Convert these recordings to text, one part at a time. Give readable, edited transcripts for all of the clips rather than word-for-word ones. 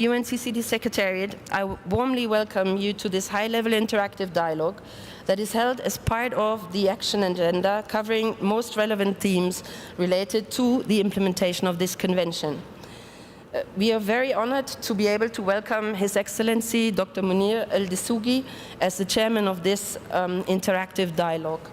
UNCCD Secretariat, I warmly welcome you to this high-level interactive dialogue that is held as part of the action agenda covering most relevant themes related to the implementation of this convention. We are very honored to be able to welcome His Excellency Dr. Munir El-Dessouky as the chairman of this interactive dialogue.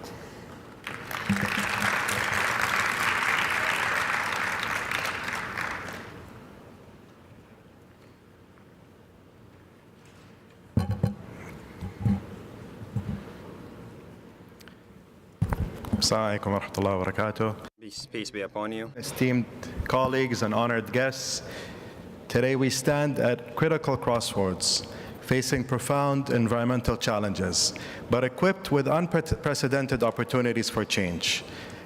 Assalamu alaikum wa rahmatullahi wa barakatuh. Peace be upon you. Esteemed colleagues and honored guests, today we stand at critical crossroads, facing profound environmental challenges, but equipped with unprecedented opportunities for change.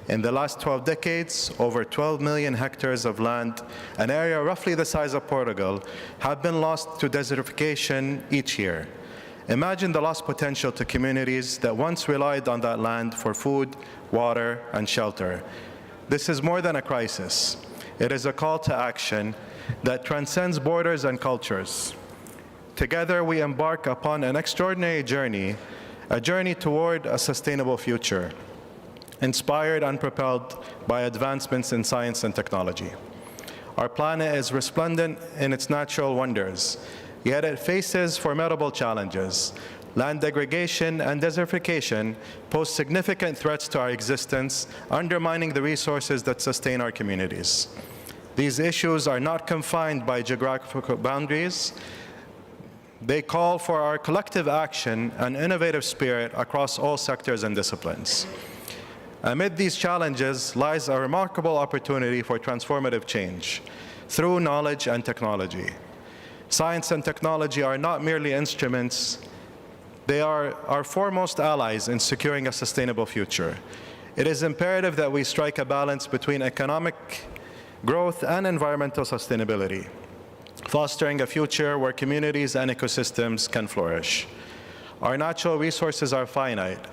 In the last 12 decades, over 12 million hectares of land, an area roughly the size of Portugal, have been lost to desertification each year. Imagine the lost potential to communities that once relied on that land for food, water, and shelter. This is more than a crisis. It is a call to action that transcends borders and cultures. Together, we embark upon an extraordinary journey, a journey toward a sustainable future, inspired and propelled by advancements in science and technology. Our planet is resplendent in its natural wonders, yet it faces formidable challenges. Land degradation and desertification pose significant threats to our existence, undermining the resources that sustain our communities. These issues are not confined by geographical boundaries. They call for our collective action and innovative spirit across all sectors and disciplines. Amid these challenges lies a remarkable opportunity for transformative change through knowledge and technology. Science and technology are not merely instruments, they are our foremost allies in securing a sustainable future. It is imperative that we strike a balance between economic growth and environmental sustainability, fostering a future where communities and ecosystems can flourish. Our natural resources are finite,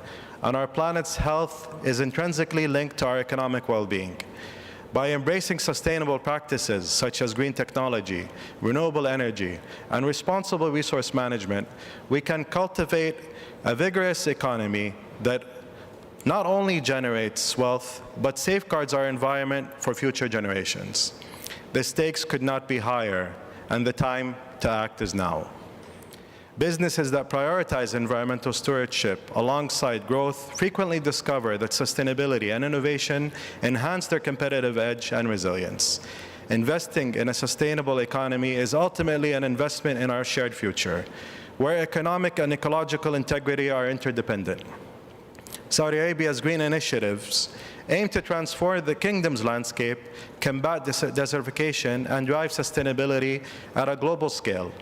and our planet's health is intrinsically linked to our economic well-being. By embracing sustainable practices such as green technology, renewable energy, and responsible resource management, we can cultivate a vigorous economy that not only generates wealth, but safeguards our environment for future generations. The stakes could not be higher, and the time to act is now. Businesses that prioritize environmental stewardship alongside growth frequently discover that sustainability and innovation enhance their competitive edge and resilience. Investing in a sustainable economy is ultimately an investment in our shared future, where economic and ecological integrity are interdependent. Saudi Arabia's green initiatives aim to transform the kingdom's landscape, combat desertification, and drive sustainability at a global scale.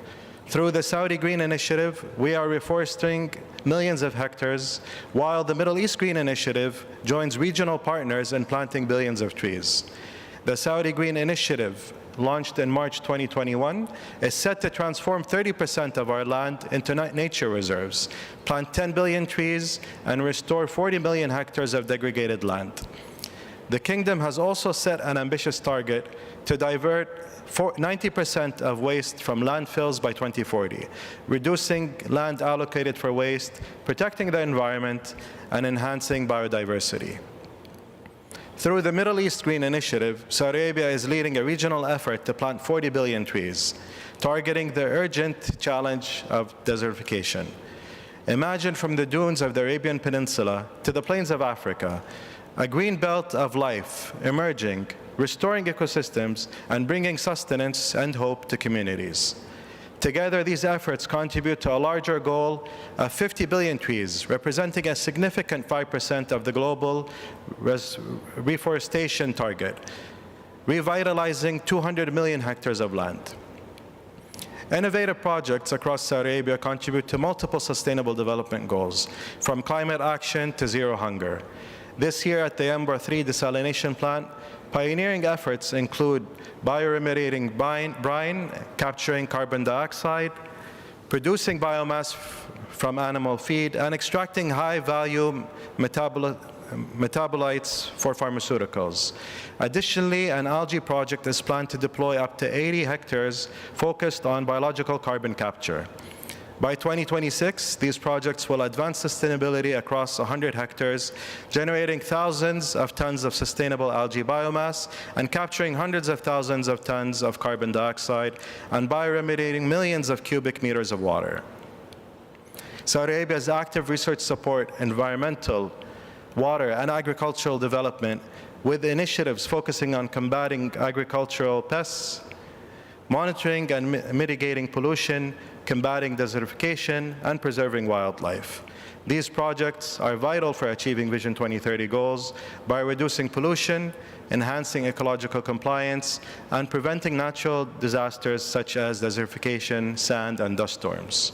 Through the Saudi Green Initiative, we are reforesting millions of hectares, while the Middle East Green Initiative joins regional partners in planting billions of trees. The Saudi Green Initiative, launched in March 2021, is set to transform 30% of our land into nature reserves, plant 10 billion trees, and restore 40 million hectares of degraded land. The Kingdom has also set an ambitious target to divert 90% of waste from landfills by 2040, reducing land allocated for waste, protecting the environment, and enhancing biodiversity. Through the Middle East Green Initiative, Saudi Arabia is leading a regional effort to plant 40 billion trees, targeting the urgent challenge of desertification. Imagine from the dunes of the Arabian Peninsula to the plains of Africa, a green belt of life emerging, restoring ecosystems, and bringing sustenance and hope to communities. Together, these efforts contribute to a larger goal of 50 billion trees, representing a significant 5% of the global reforestation target, revitalizing 200 million hectares of land. Innovative projects across Saudi Arabia contribute to multiple sustainable development goals, from climate action to zero hunger. This year at the Yanbu 3 desalination plant, pioneering efforts include bioremediating brine, capturing carbon dioxide, producing biomass from animal feed, and extracting high-value metabolites for pharmaceuticals. Additionally, an algae project is planned to deploy up to 80 hectares focused on biological carbon capture. By 2026, these projects will advance sustainability across 100 hectares, generating thousands of tons of sustainable algae biomass and capturing hundreds of thousands of tons of carbon dioxide and bioremediating millions of cubic meters of water. Saudi Arabia's active research support environmental, water, and agricultural development with initiatives focusing on combating agricultural pests, monitoring and mitigating pollution, combating desertification, and preserving wildlife. These projects are vital for achieving Vision 2030 goals by reducing pollution, enhancing ecological compliance, and preventing natural disasters such as desertification, sand, and dust storms.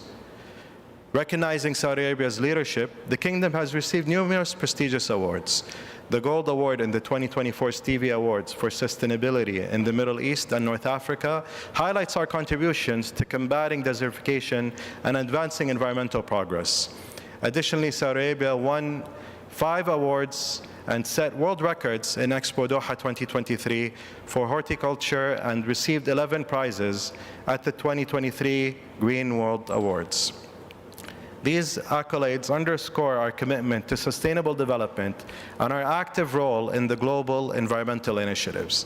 Recognizing Saudi Arabia's leadership, the Kingdom has received numerous prestigious awards. The Gold Award in the 2024 Stevie Awards for Sustainability in the Middle East and North Africa highlights our contributions to combating desertification and advancing environmental progress. Additionally, Saudi Arabia won 5 awards and set world records in Expo Doha 2023 for horticulture and received 11 prizes at the 2023 Green World Awards. These accolades underscore our commitment to sustainable development and our active role in the global environmental initiatives.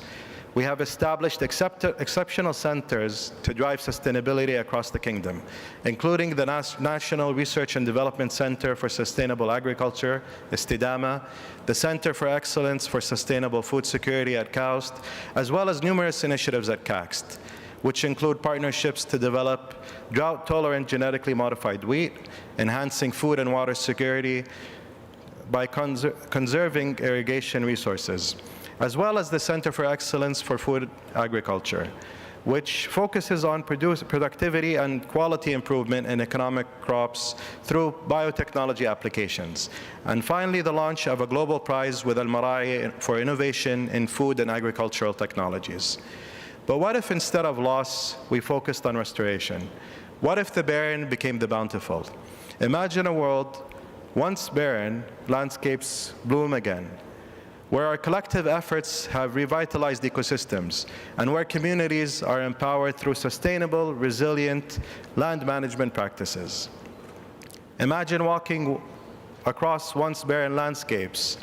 We have established exceptional centers to drive sustainability across the Kingdom, including the National Research and Development Center for Sustainable Agriculture, Istidama, the Center for Excellence for Sustainable Food Security at KAUST, as well as numerous initiatives at KAXT, which include partnerships to develop drought-tolerant genetically modified wheat, enhancing food and water security by conserving irrigation resources, as well as the Center for Excellence for Food Agriculture, which focuses on productivity and quality improvement in economic crops through biotechnology applications. And finally, the launch of a global prize with Al-Mara'i for innovation in food and agricultural technologies. But what if instead of loss, we focused on restoration? What if the barren became the bountiful? Imagine a world once barren, landscapes bloom again, where our collective efforts have revitalized ecosystems, and where communities are empowered through sustainable, resilient land management practices. Imagine walking across once barren landscapes,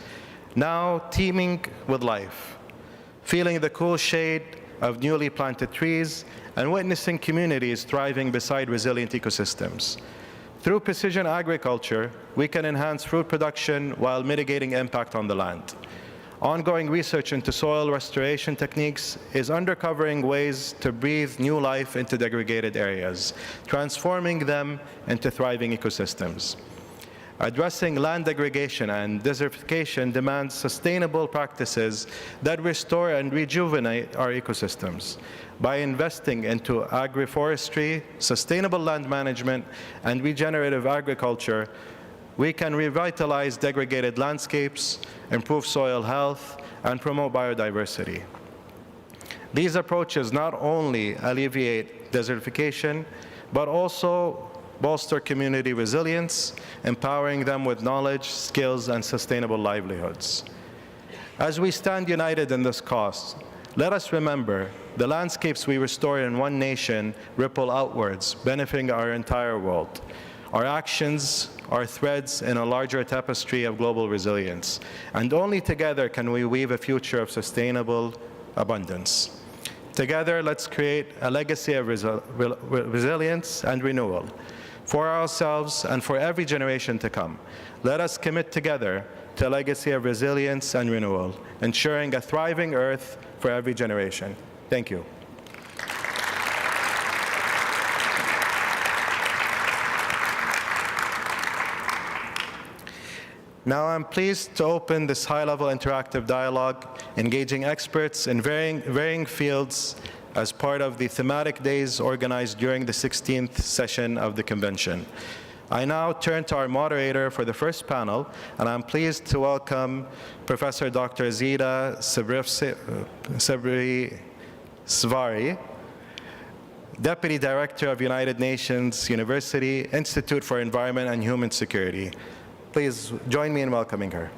now teeming with life, feeling the cool shade of newly planted trees, and witnessing communities thriving beside resilient ecosystems. Through precision agriculture, we can enhance fruit production while mitigating impact on the land. Ongoing research into soil restoration techniques is uncovering ways to breathe new life into degraded areas, transforming them into thriving ecosystems. Addressing land degradation and desertification demands sustainable practices that restore and rejuvenate our ecosystems. By investing into agroforestry, sustainable land management, and regenerative agriculture, we can revitalize degraded landscapes, improve soil health, and promote biodiversity. These approaches not only alleviate desertification, but also bolster community resilience, empowering them with knowledge, skills, and sustainable livelihoods. As we stand united in this cause, let us remember the landscapes we restore in one nation ripple outwards, benefiting our entire world. Our actions are threads in a larger tapestry of global resilience, and only together can we weave a future of sustainable abundance. Together, let's create a legacy of resilience and renewal for ourselves and for every generation to come. Let us commit together to a legacy of resilience and renewal, ensuring a thriving Earth for every generation. Thank you. Now I'm pleased to open this high-level interactive dialogue, engaging experts in varying fields as part of the thematic days organized during the 16th session of the convention. I now turn to our moderator for the first panel, and I'm pleased to welcome Professor Dr. Zita Sabri-Svari, Deputy Director of United Nations University Institute for Environment and Human Security. Please join me in welcoming her.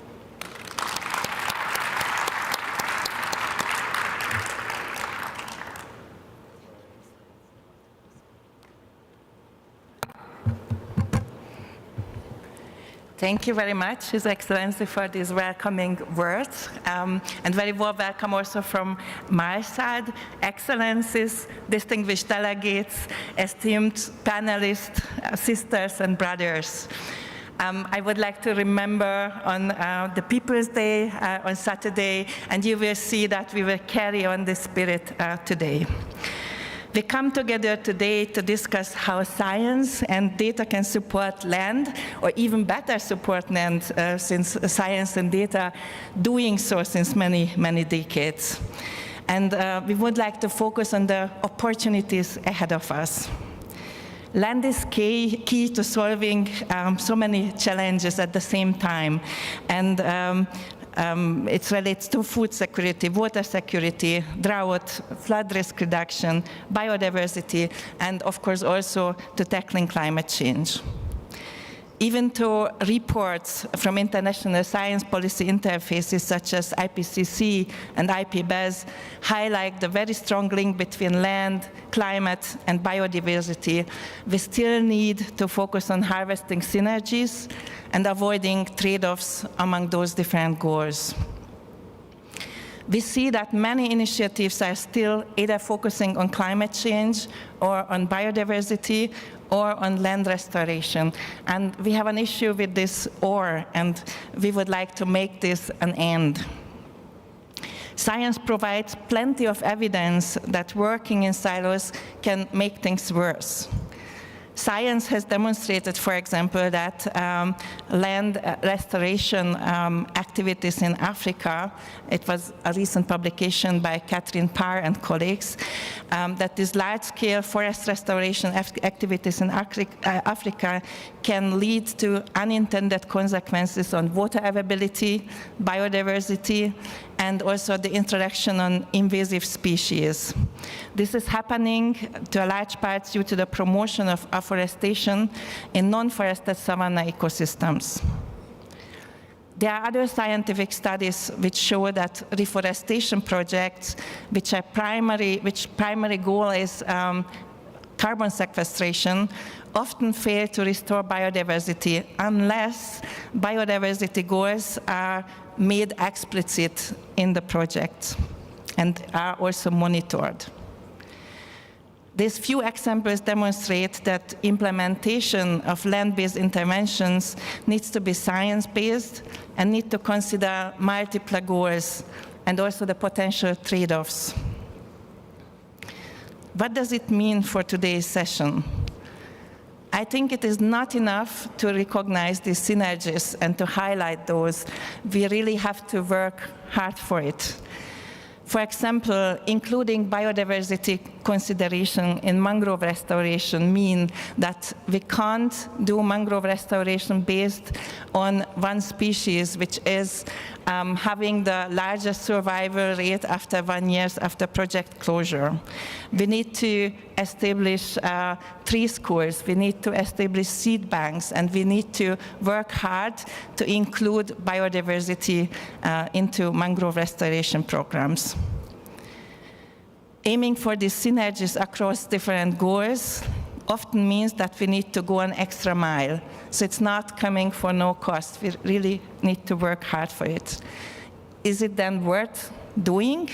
Thank you very much, His Excellency, for these welcoming words, and very warm welcome also from my side. Excellencies, distinguished delegates, esteemed panelists, sisters and brothers. I would like to remember on the People's Day on Saturday, and you will see that we will carry on this spirit today. We come together today to discuss how science and data can support land, or even better support land, since science and data doing so since many, many decades. And we would like to focus on the opportunities ahead of us. Land is key to solving so many challenges at the same time. And it relates to food security, water security, drought, flood risk reduction, biodiversity, and of course also to tackling climate change. Even though reports from international science policy interfaces such as IPCC and IPBES highlight the very strong link between land, climate, and biodiversity, we still need to focus on harvesting synergies and avoiding trade-offs among those different goals. We see that many initiatives are still either focusing on climate change or on biodiversity or on land restoration. And we have an issue with this "or," and we would like to make this an "and." Science provides plenty of evidence that working in silos can make things worse. Science has demonstrated, for example, that land restoration activities in Africa, it was a recent publication by Catherine Parr and colleagues, that these large-scale forest restoration activities in Africa can lead to unintended consequences on water availability, biodiversity, and also the introduction on invasive species. This is happening to a large part due to the promotion of afforestation in non-forested savanna ecosystems. There are other scientific studies which show that reforestation projects, which primary goal is carbon sequestration, often fail to restore biodiversity unless biodiversity goals are made explicit in the project and are also monitored. These few examples demonstrate that implementation of land-based interventions needs to be science-based and need to consider multiple goals and also the potential trade-offs. What does it mean for today's session? I think it is not enough to recognize these synergies and to highlight those. We really have to work hard for it. For example, including biodiversity consideration in mangrove restoration mean that we can't do mangrove restoration based on one species, which is having the largest survival rate after 1 year after project closure. We need to establish tree schools, we need to establish seed banks, and we need to work hard to include biodiversity into mangrove restoration programs. Aiming for these synergies across different goals often means that we need to go an extra mile. So it's not coming for no cost. We really need to work hard for it. Is it then worth doing?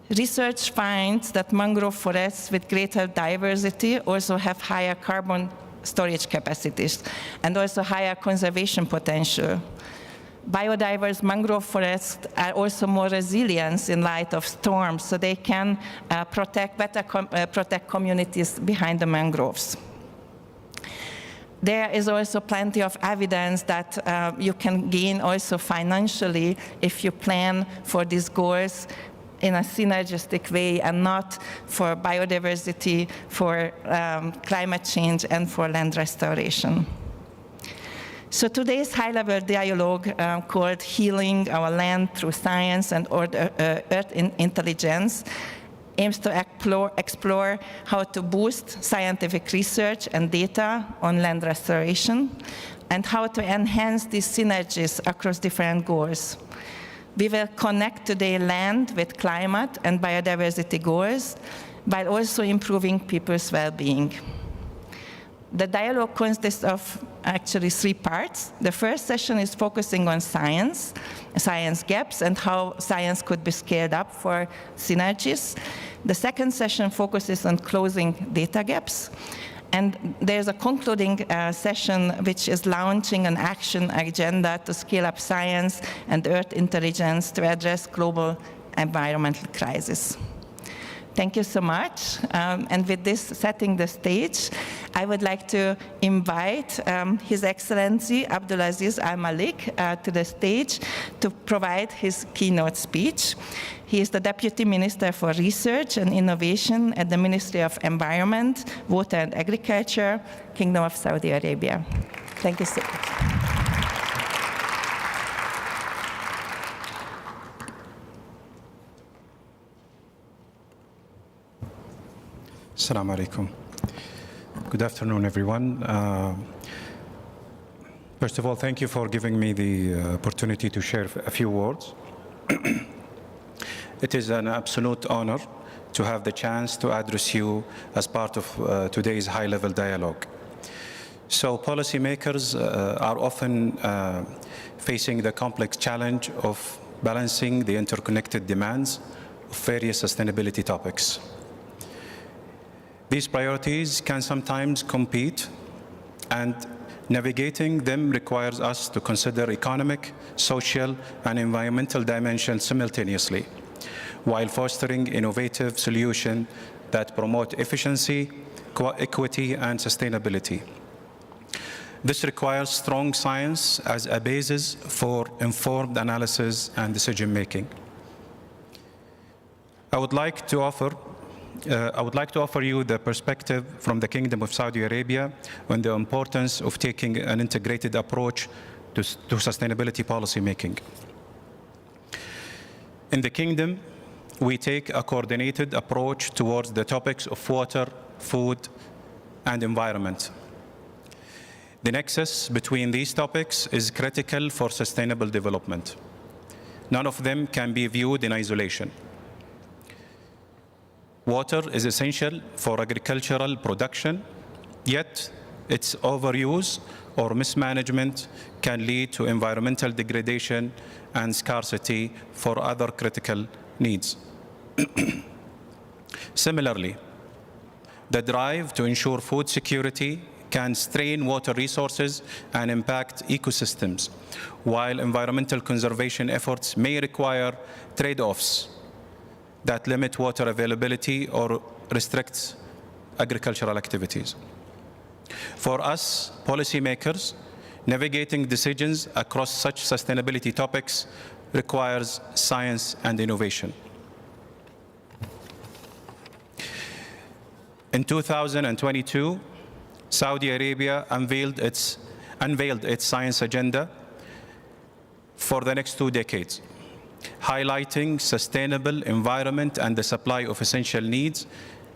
Research finds that mangrove forests with greater diversity also have higher carbon storage capacities and also higher conservation potential. Biodiverse mangrove forests are also more resilient in light of storms, so they can protect communities behind the mangroves. There is also plenty of evidence that you can gain also financially if you plan for these goals in a synergistic way and not for biodiversity, for climate change, and for land restoration. So today's high-level dialogue called Healing Our Land Through Science and Earth Intelligence aims to explore how to boost scientific research and data on land restoration and how to enhance these synergies across different goals. We will connect today land with climate and biodiversity goals while also improving people's well-being. The dialogue consists of actually 3 parts. The first session is focusing on science gaps, and how science could be scaled up for synergies. The second session focuses on closing data gaps. And there's a concluding session which is launching an action agenda to scale up science and Earth intelligence to address global environmental crisis. Thank you so much. And with this setting the stage, I would like to invite His Excellency Abdulaziz Al-Malik to the stage to provide his keynote speech. He is the Deputy Minister for Research and Innovation at the Ministry of Environment, Water and Agriculture, Kingdom of Saudi Arabia. Thank you so much. Assalamu alaikum. Good afternoon, everyone. First of all, thank you for giving me the opportunity to share a few words. It is an absolute honor to have the chance to address you as part of today's high-level dialogue. So policymakers are often facing the complex challenge of balancing the interconnected demands of various sustainability topics. These priorities can sometimes compete, and navigating them requires us to consider economic, social, and environmental dimensions simultaneously, while fostering innovative solutions that promote efficiency, equity, and sustainability. This requires strong science as a basis for informed analysis and decision-making. I would like to offer you the perspective from the Kingdom of Saudi Arabia on the importance of taking an integrated approach to sustainability policy making. In the Kingdom, we take a coordinated approach towards the topics of water, food, and environment. The nexus between these topics is critical for sustainable development. None of them can be viewed in isolation. Water is essential for agricultural production, yet its overuse or mismanagement can lead to environmental degradation and scarcity for other critical needs. Similarly, the drive to ensure food security can strain water resources and impact ecosystems, while environmental conservation efforts may require trade-offs that limit water availability or restrict agricultural activities. For us, policymakers, navigating decisions across such sustainability topics requires science and innovation. In 2022, Saudi Arabia unveiled its science agenda for the next 2 decades, highlighting sustainable environment and the supply of essential needs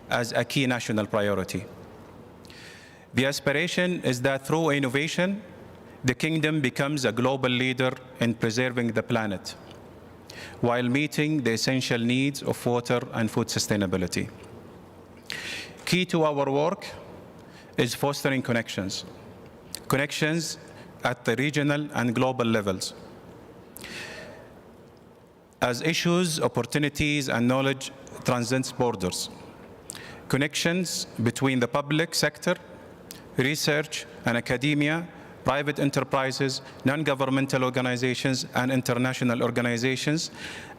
as a key national priority. The aspiration is that through innovation, the Kingdom becomes a global leader in preserving the planet, while meeting the essential needs of water and food sustainability. Key to our work is fostering connections at the regional and global levels, as issues, opportunities, and knowledge transcends borders. Connections between the public sector, research and academia, private enterprises, non-governmental organizations, and international organizations,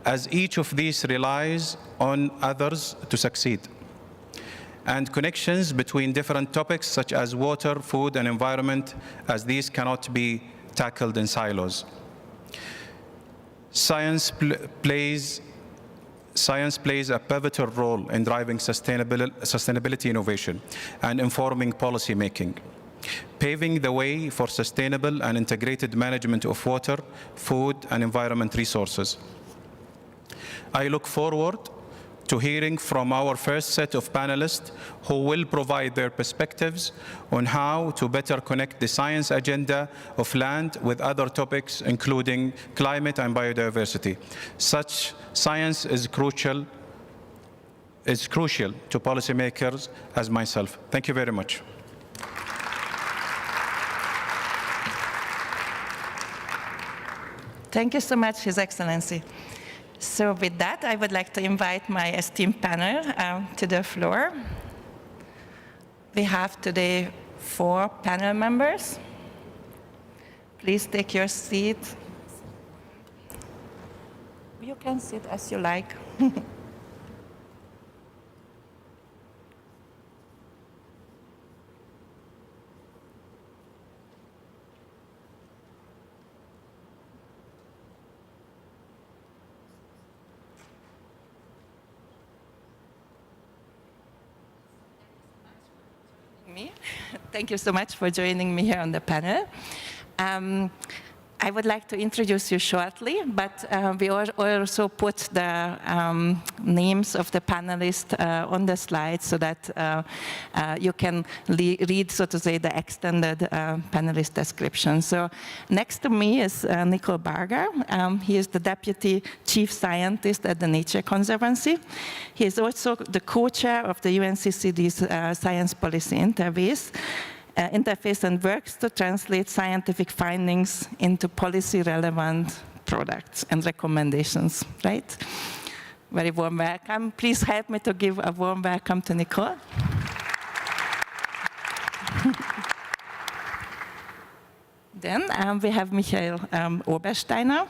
as each of these relies on others to succeed. And connections between different topics such as water, food, and environment, as these cannot be tackled in silos. Science plays a pivotal role in driving sustainability innovation and informing policy making, paving the way for sustainable and integrated management of water, food, and environment resources. I look forward to hearing from our first set of panelists who will provide their perspectives on how to better connect the science agenda of land with other topics, including climate and biodiversity. Such science is crucial to policymakers as myself. Thank you very much. Thank you so much, His Excellency. So with that, I would like to invite my esteemed panel to the floor. We have today 4 panel members. Please take your seat. You can sit as you like. Thank you so much for joining me here on the panel. I would like to introduce you shortly, but we also put the names of the panelists on the slide so that you can read, so to say, the extended panelist description. So next to me is Nicole Barger. He is the Deputy Chief Scientist at the Nature Conservancy. He is also the co-chair of the UNCCD's Science Policy Interface and works to translate scientific findings into policy-relevant products and recommendations, right? Very warm welcome. Please help me to give a warm welcome to Nicole. Then we have Michael Obersteiner.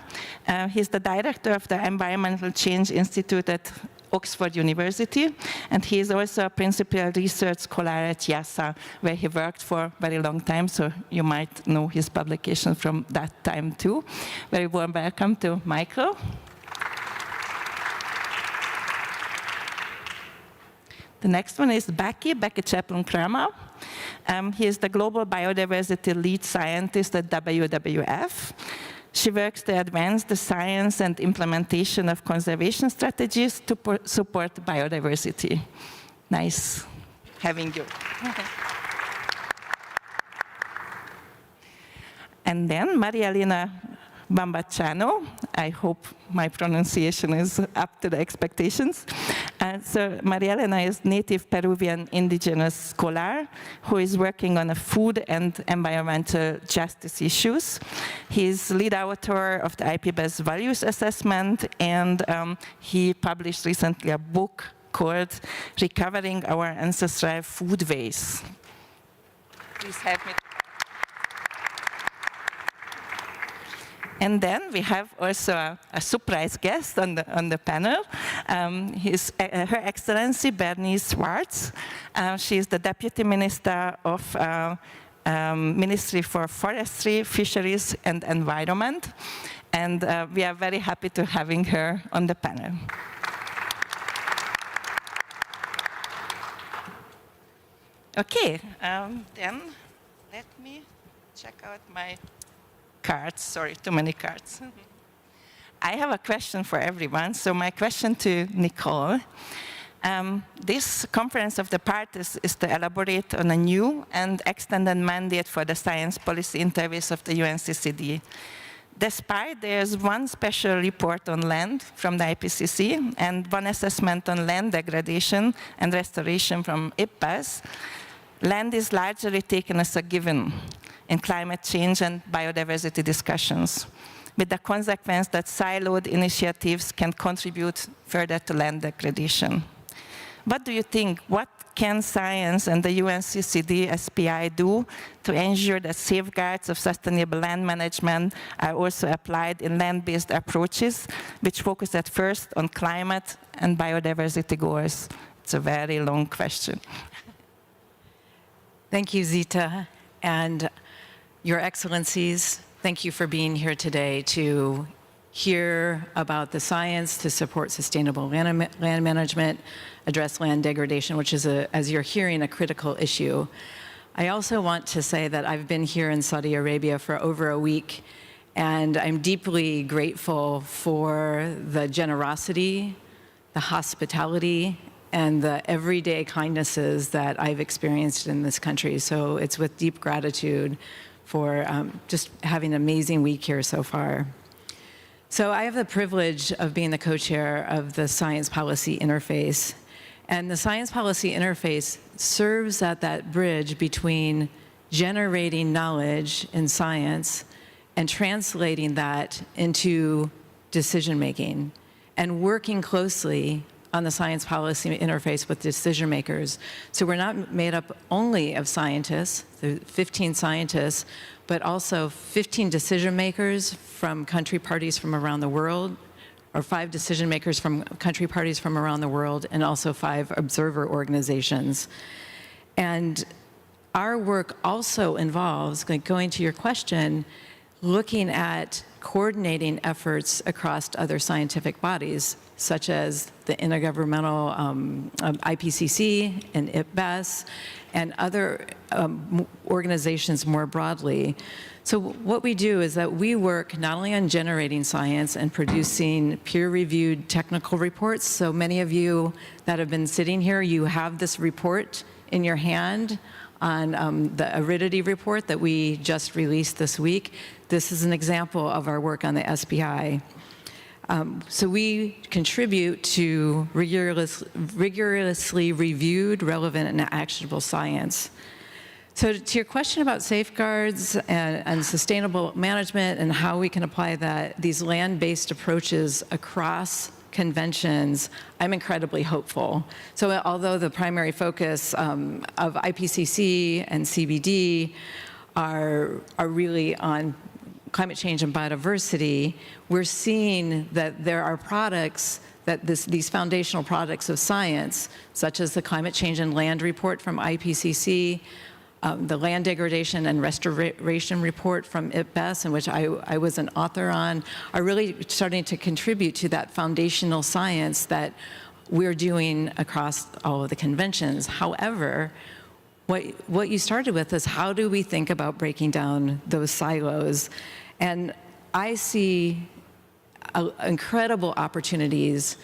He's the director of the Environmental Change Institute at Oxford University, and he is also a principal research scholar at YASA, where he worked for a very long time, so you might know his publication from that time too. Very warm welcome to Michael. The next one is Becky Chaplin-Kramer. He is the Global Biodiversity Lead Scientist at WWF. She works to advance the science and implementation of conservation strategies to support biodiversity. Nice having you. And then Maria Elena Bambacciano. I hope my pronunciation is up to the expectations. So Maria Elena is native Peruvian indigenous scholar who is working on food and environmental justice issues. He's lead author of the IPBES Values Assessment, and he published recently a book called Recovering Our Ancestral Foodways. Please help me. And then we have also a surprise guest on the panel. Her Excellency Bernice Schwartz. She is the Deputy Minister of Ministry for Forestry, Fisheries and Environment. And we are very happy to having her on the panel. Okay, then let me check out my cards. Sorry, too many cards. I have a question for everyone. So my question to Nicole. This Conference of the Parties is to elaborate on a new and extended mandate for the Science Policy Interface of the UNCCD. Despite there's one special report on land from the IPCC and one assessment on land degradation and restoration from IPBES, land is largely taken as a given in climate change and biodiversity discussions, with the consequence that siloed initiatives can contribute further to land degradation. What do you think? What can science and the UNCCD SPI do to ensure that safeguards of sustainable land management are also applied in land-based approaches, which focus at first on climate and biodiversity goals? It's a very long question. Thank you, Zita, and Your Excellencies. Thank you for being here today to hear about the science to support sustainable land management, address land degradation, which is, as you're hearing, a critical issue. I also want to say that I've been here in Saudi Arabia for over a week, and I'm deeply grateful for the generosity, the hospitality, and the everyday kindnesses that I've experienced in this country. So it's with deep gratitude for just having an amazing week here so far. So I have the privilege of being the co-chair of the Science Policy Interface. And the Science Policy Interface serves at that bridge between generating knowledge in science and translating that into decision-making and working closely on the science policy interface with decision makers. So we're not made up only of scientists, the 15 scientists, but also 15 decision makers from country parties from around the world, or 5 decision makers from country parties from around the world, and also 5 observer organizations. And our work also involves, going to your question, looking at coordinating efforts across other scientific bodies, such as the Intergovernmental IPCC and IPBES, and other organizations more broadly. So what we do is that we work not only on generating science and producing peer-reviewed technical reports. So many of you that have been sitting here, you have this report in your hand on the aridity report that we just released this week. This is an example of our work on the SPI. So we contribute to rigorously reviewed, relevant, and actionable science. So to your question about safeguards and sustainable management and how we can apply these land-based approaches across conventions, I'm incredibly hopeful. So although the primary focus of IPCC and CBD are really on climate change and biodiversity, we're seeing that there are products these foundational products of science, such as the Climate Change and Land Report from IPCC, the Land Degradation and Restoration Report from IPBES, in which I was an author on, are really starting to contribute to that foundational science that we're doing across all of the conventions. However, what you started with is how do we think about breaking down those silos? And I see incredible opportunities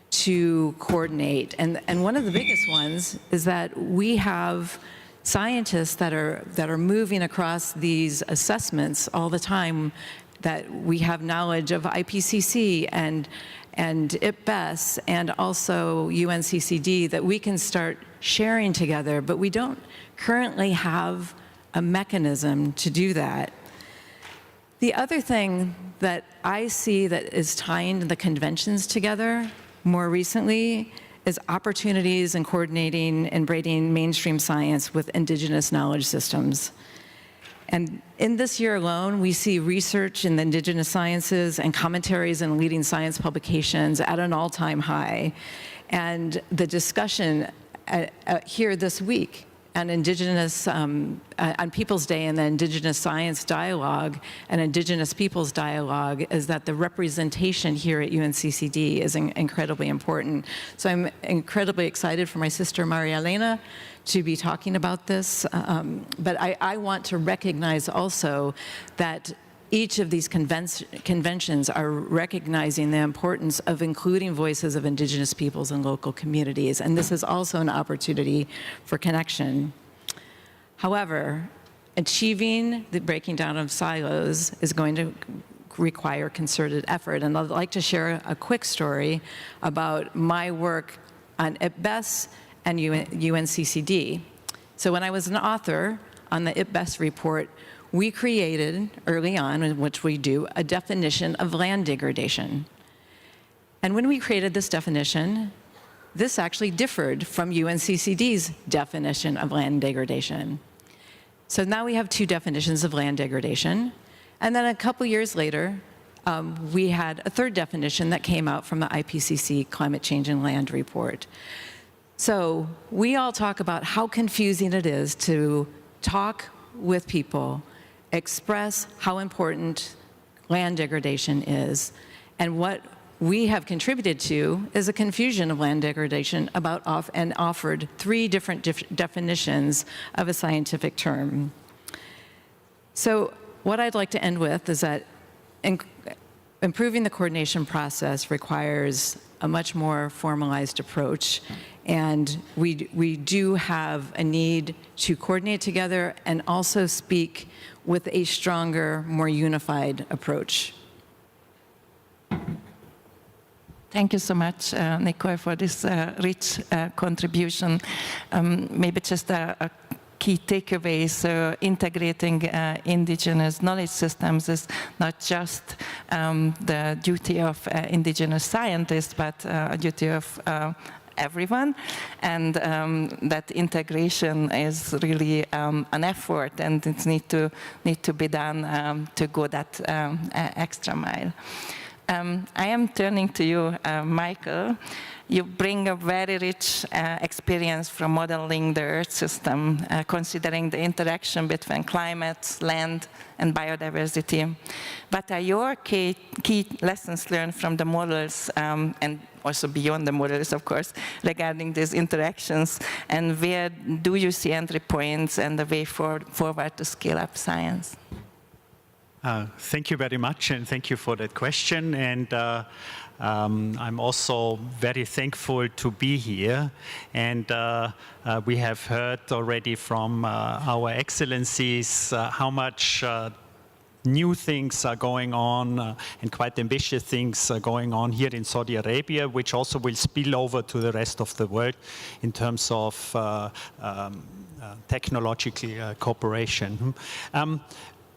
to coordinate. And one of the biggest ones is that we have scientists that are moving across these assessments all the time, that we have knowledge of IPCC and IPBES and also UNCCD that we can start sharing together, but we don't currently have a mechanism to do that. The other thing that I see that is tying the conventions together more recently is opportunities in coordinating and braiding mainstream science with indigenous knowledge systems. And in this year alone, we see research in the indigenous sciences and commentaries in leading science publications at an all-time high. And the discussion here this week on Indigenous, on People's Day and the Indigenous Science Dialogue and Indigenous Peoples Dialogue is that the representation here at UNCCD is incredibly important. So I'm incredibly excited for my sister Maria Elena to be talking about this. But I want to recognize also that each of these conventions are recognizing the importance of including voices of indigenous peoples and local communities, and this is also an opportunity for connection. However, achieving the breaking down of silos is going to require concerted effort, and I'd like to share a quick story about my work on IPBES and UNCCD. So when I was an author on the IPBES report, we created, early on, in which we do, a definition of land degradation. And when we created this definition, this actually differed from UNCCD's definition of land degradation. So now we have 2 definitions of land degradation. And then a couple years later, we had a 3rd definition that came out from the IPCC Climate Change and Land Report. So we all talk about how confusing it is to talk with people, express how important land degradation is. And what we have contributed to is a confusion of land degradation and offered 3 different definitions of a scientific term. So what I'd like to end with is that improving the coordination process requires a much more formalized approach. And we do have a need to coordinate together and also speak with a stronger, more unified approach. Thank you so much, Nicole, for this rich contribution. Maybe just a key takeaways. So integrating indigenous knowledge systems is not just the duty of indigenous scientists, but a duty of everyone, and that integration is really an effort, and it need to be done to go that extra mile. I am turning to you, Michael. You bring a very rich experience from modeling the Earth system, considering the interaction between climate, land, and biodiversity. What are your key lessons learned from the models, and also beyond the models, of course, regarding these interactions, and where do you see entry points and the way forward to scale up science? Thank you very much, and thank you for that question. And I'm also very thankful to be here. And we have heard already from our excellencies how much new things are going on and quite ambitious things are going on here in Saudi Arabia, which also will spill over to the rest of the world in terms of technological cooperation.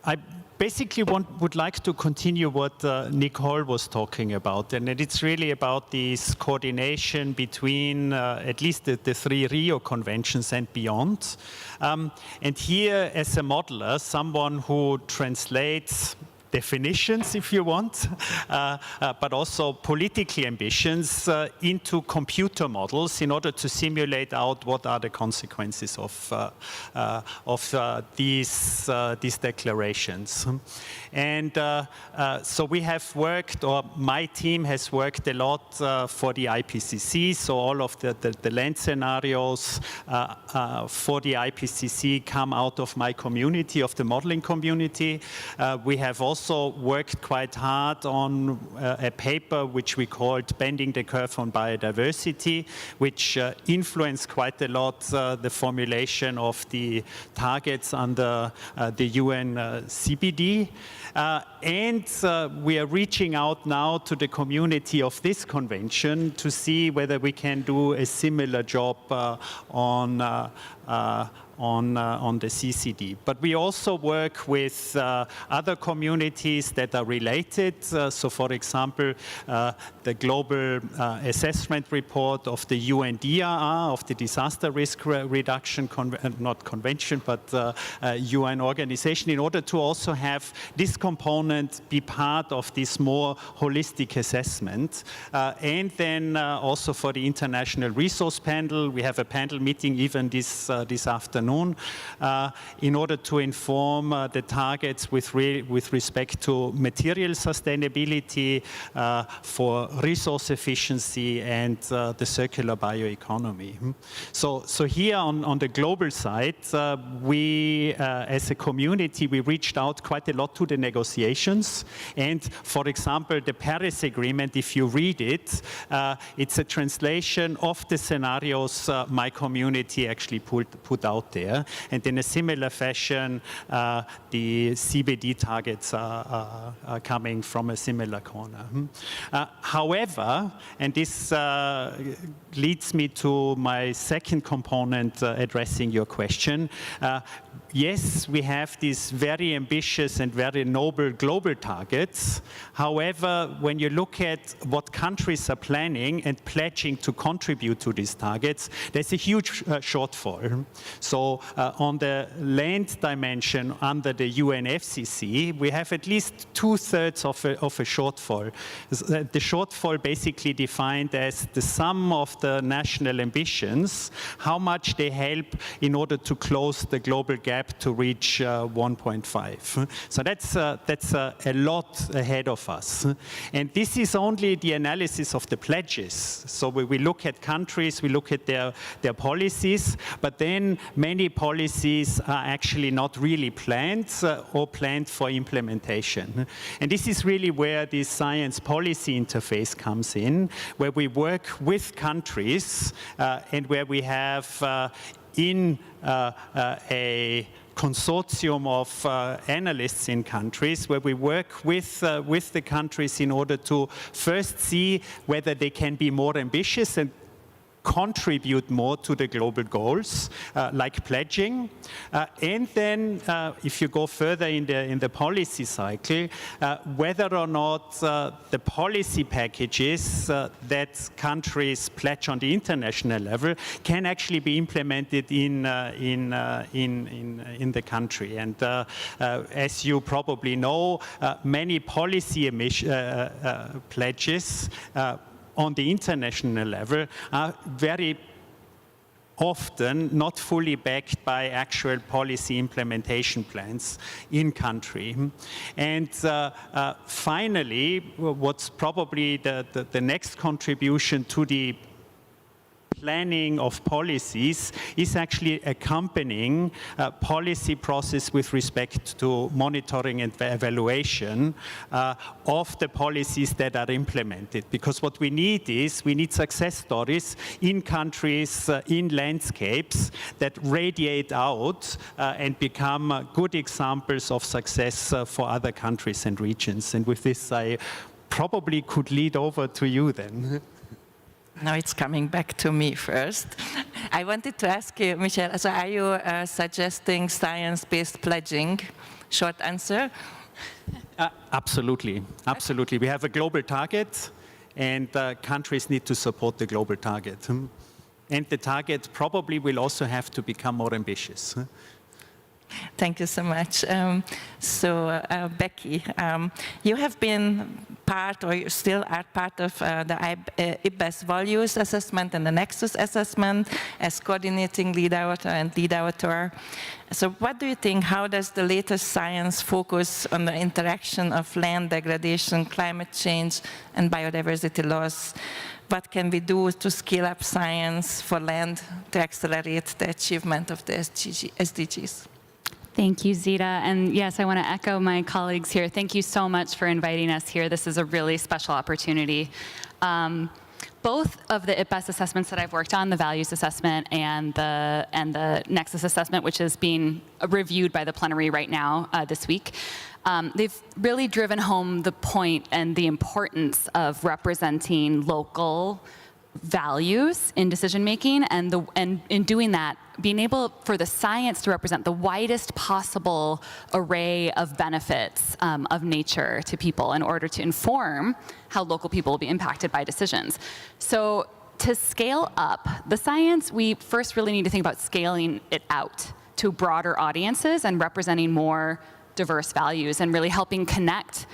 I basically would like to continue what Nicole was talking about, and it's really about this coordination between at least the three Rio conventions and beyond. And here, as a modeler, someone who translates definitions, if you want, but also political ambitions into computer models in order to simulate out what are the consequences of these declarations. And so we have worked, or my team has worked a lot for the IPCC, so all of the land scenarios for the IPCC come out of my community, of the modeling community. We have also worked quite hard on a paper which we called Bending the Curve on Biodiversity, which influenced quite a lot the formulation of the targets under the UN CBD. And we are reaching out now to the community of this convention to see whether we can do a similar job on the CCD. But we also work with other communities that are related. So for example, the Global Assessment Report of the UNDRR, of the Disaster Risk Reduction, not convention, but UN organization, in order to also have this component be part of this more holistic assessment. And then also for the International Resource Panel, we have a panel meeting even this afternoon, in order to inform the targets with respect to material sustainability, for resource efficiency, and the circular bioeconomy. So here on the global side, we as a community, we reached out quite a lot to the negotiations. And for example, the Paris Agreement, if you read it, it's a translation of the scenarios my community actually put out there. And in a similar fashion, the CBD targets are coming from a similar corner. However, and this leads me to my second component addressing your question. Yes, we have these very ambitious and very noble global targets. However, when you look at what countries are planning and pledging to contribute to these targets, there's a huge shortfall. So on the land dimension under the UNFCCC, we have at least 2/3 of a shortfall. The shortfall basically defined as the sum of the national ambitions, how much they help in order to close the global gap to reach 1.5. So that's a lot ahead of us. And this is only the analysis of the pledges. So we look at countries, we look at their policies, but then many policies are actually not really planned or planned for implementation. And this is really where the science policy interface comes in, where we work with countries and where we have in a consortium of analysts in countries, where we work with the countries in order to first see whether they can be more ambitious and contribute more to the global goals, like pledging. And then, if you go further in the policy cycle, whether or not the policy packages that countries pledge on the international level can actually be implemented in the country. And as you probably know, many policy pledges on the international level are very often not fully backed by actual policy implementation plans in country. And finally, what's probably the next contribution to the planning of policies is actually accompanying policy process with respect to monitoring and evaluation of the policies that are implemented. Because what we need success stories in countries, in landscapes that radiate out and become good examples of success for other countries and regions. And with this, I probably could lead over to you then. Now it's coming back to me first. I wanted to ask you, Michel, so are you suggesting science-based pledging? Short answer? Absolutely, absolutely. We have a global target, and countries need to support the global target. And the target probably will also have to become more ambitious. Thank you so much. Becky, you have been part, or you still are part of the IPBES values assessment and the Nexus assessment as coordinating lead author and lead author. So what do you think, how does the latest science focus on the interaction of land degradation, climate change, and biodiversity loss? What can we do to scale up science for land to accelerate the achievement of the SDGs? Thank you, Zita. And yes, I want to echo my colleagues here. Thank you so much for inviting us here. This is a really special opportunity. Both of the IPBES assessments that I've worked on, the values assessment and the Nexus assessment, which is being reviewed by the plenary right now this week, they've really driven home the point and the importance of representing local values in decision making, and in doing that, being able for the science to represent the widest possible array of benefits of nature to people in order to inform how local people will be impacted by decisions. So to scale up the science, we first really need to think about scaling it out to broader audiences and representing more diverse values and really helping connect,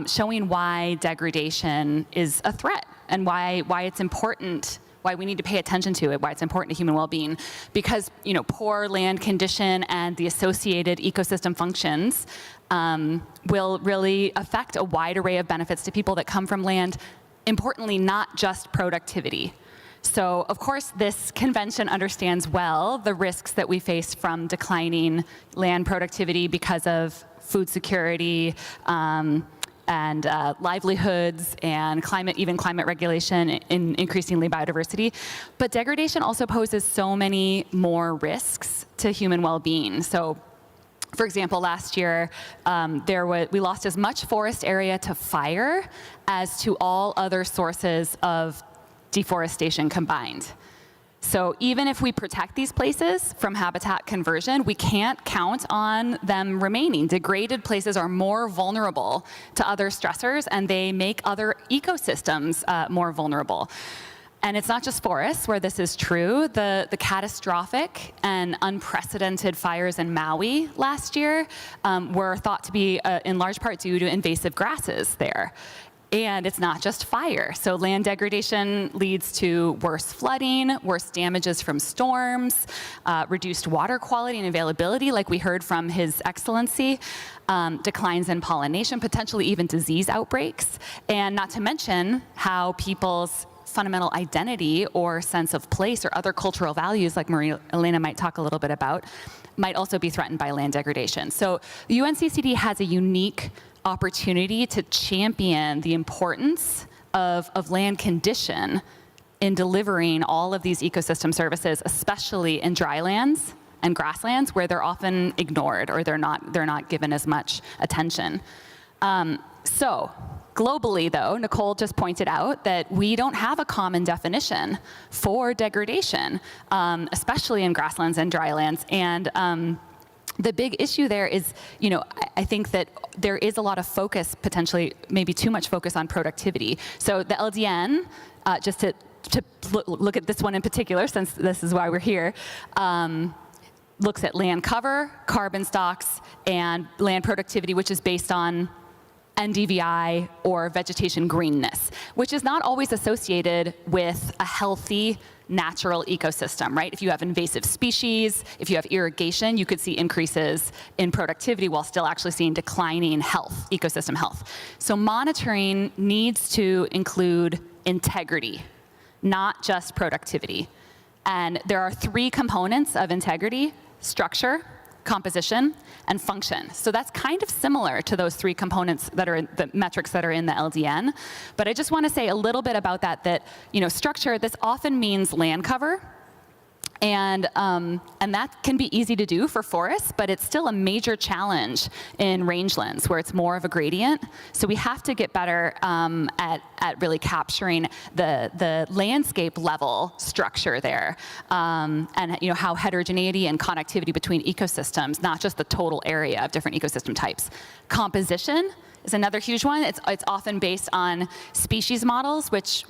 showing why degradation is a threat and why it's important, why we need to pay attention to it, why it's important to human well-being. Because poor land condition and the associated ecosystem functions will really affect a wide array of benefits to people that come from land, importantly, not just productivity. So, of course, this convention understands well the risks that we face from declining land productivity because of food security, and livelihoods and climate regulation, in increasingly biodiversity. But degradation also poses so many more risks to human well-being. So, for example, last year, we lost as much forest area to fire as to all other sources of deforestation combined. So even if we protect these places from habitat conversion, we can't count on them remaining. Degraded places are more vulnerable to other stressors, and they make other ecosystems more vulnerable. And it's not just forests where this is true. The catastrophic and unprecedented fires in Maui last year were thought to be in large part due to invasive grasses there. And it's not just fire. So land degradation leads to worse flooding, worse damages from storms, reduced water quality and availability, like we heard from His Excellency, declines in pollination, potentially even disease outbreaks, and not to mention how people's fundamental identity or sense of place or other cultural values, like Maria Elena might talk a little bit about, might also be threatened by land degradation. So the UNCCD has a unique opportunity to champion the importance of land condition in delivering all of these ecosystem services, especially in drylands and grasslands where they're often ignored or they're not given as much attention. So Globally, though, Nicole just pointed out that we don't have a common definition for degradation, especially in grasslands and drylands. And the big issue there is, I think that there is a lot of focus, potentially maybe too much focus on productivity. So the LDN, just to look at this one in particular, since this is why we're here, looks at land cover, carbon stocks, and land productivity, which is based on NDVI or vegetation greenness, which is not always associated with a healthy natural ecosystem, right? If you have invasive species, if you have irrigation, you could see increases in productivity while still actually seeing declining health, ecosystem health. So monitoring needs to include integrity, not just productivity. And there are 3 components of integrity: structure, composition, and function. So that's kind of similar to those 3 components that are the metrics that are in the LDN. But I just want to say a little bit about that, structure, this often means land cover. And that can be easy to do for forests, but it's still a major challenge in rangelands where it's more of a gradient. So we have to get better at really capturing the landscape level structure there, and how heterogeneity and connectivity between ecosystems, not just the total area of different ecosystem types. Composition is another huge one. It's often based on species models, which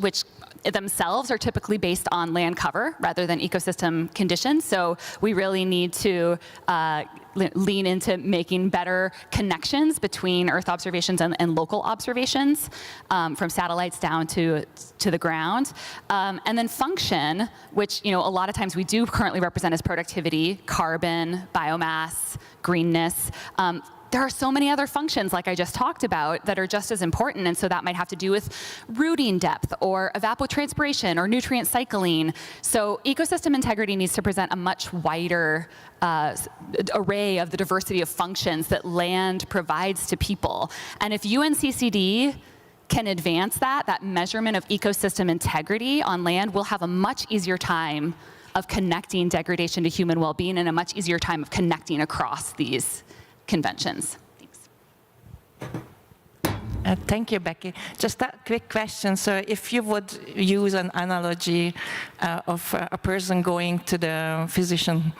themselves are typically based on land cover rather than ecosystem conditions. So we really need to lean into making better connections between Earth observations and local observations, from satellites down to the ground. And then function, which a lot of times we do currently represent as productivity, carbon, biomass, greenness. There are so many other functions, like I just talked about, that are just as important, and so that might have to do with rooting depth or evapotranspiration or nutrient cycling. So ecosystem integrity needs to present a much wider array of the diversity of functions that land provides to people. And if UNCCD can advance that measurement of ecosystem integrity on land, we'll have a much easier time of connecting degradation to human well-being and a much easier time of connecting across these conventions. Thanks. Thank you, Becky. Just a quick question. So if you would use an analogy of a person going to the physician,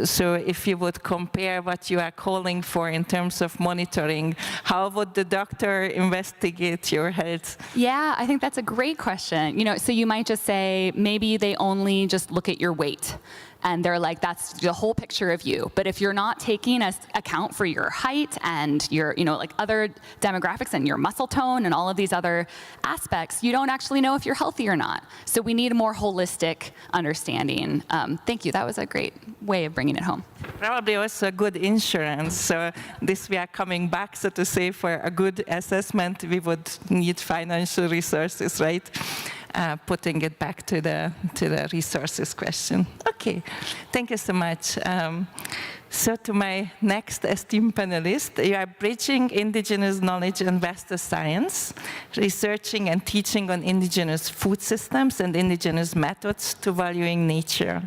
so if you would compare what you are calling for in terms of monitoring, how would the doctor investigate your health? Yeah, I think that's a great question. So you might just say, maybe they only just look at your weight. And they're like, that's the whole picture of you. But if you're not taking account for your height and your, other demographics and your muscle tone and all of these other aspects, you don't actually know if you're healthy or not. So we need a more holistic understanding. Thank you. That was a great way of bringing it home. Probably also good insurance. So this we are coming back, so to say, for a good assessment, we would need financial resources, right? Putting it back to the resources question. Okay, thank you so much. So to my next esteemed panelist, you are bridging indigenous knowledge and Western science, researching and teaching on indigenous food systems and indigenous methods to valuing nature.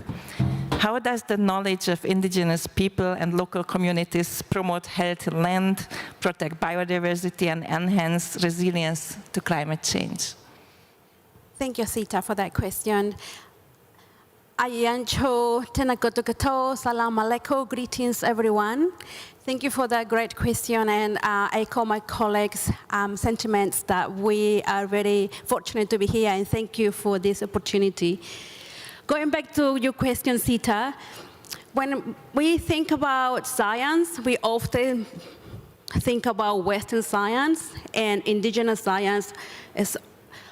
How does the knowledge of indigenous people and local communities promote healthy land, protect biodiversity, and enhance resilience to climate change? Thank you, Sita, for that question. Ayancho, Tenakotokato, Salam Aleko, greetings everyone. Thank you for that great question, and I echo my colleagues' sentiments that we are very fortunate to be here, and thank you for this opportunity. Going back to your question, Sita, when we think about science, we often think about Western science, and indigenous science is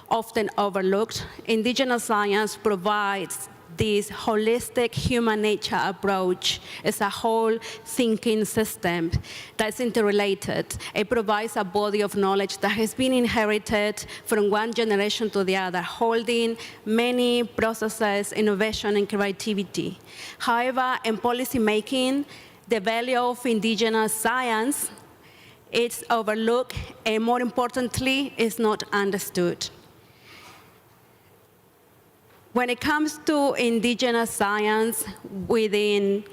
often overlooked. Indigenous science provides this holistic human nature approach. It's a whole thinking system that's interrelated. It provides a body of knowledge that has been inherited from one generation to the other, holding many processes, innovation, and creativity. However, in policy making, the value of indigenous science is overlooked, and more importantly, is not understood. When it comes to indigenous science within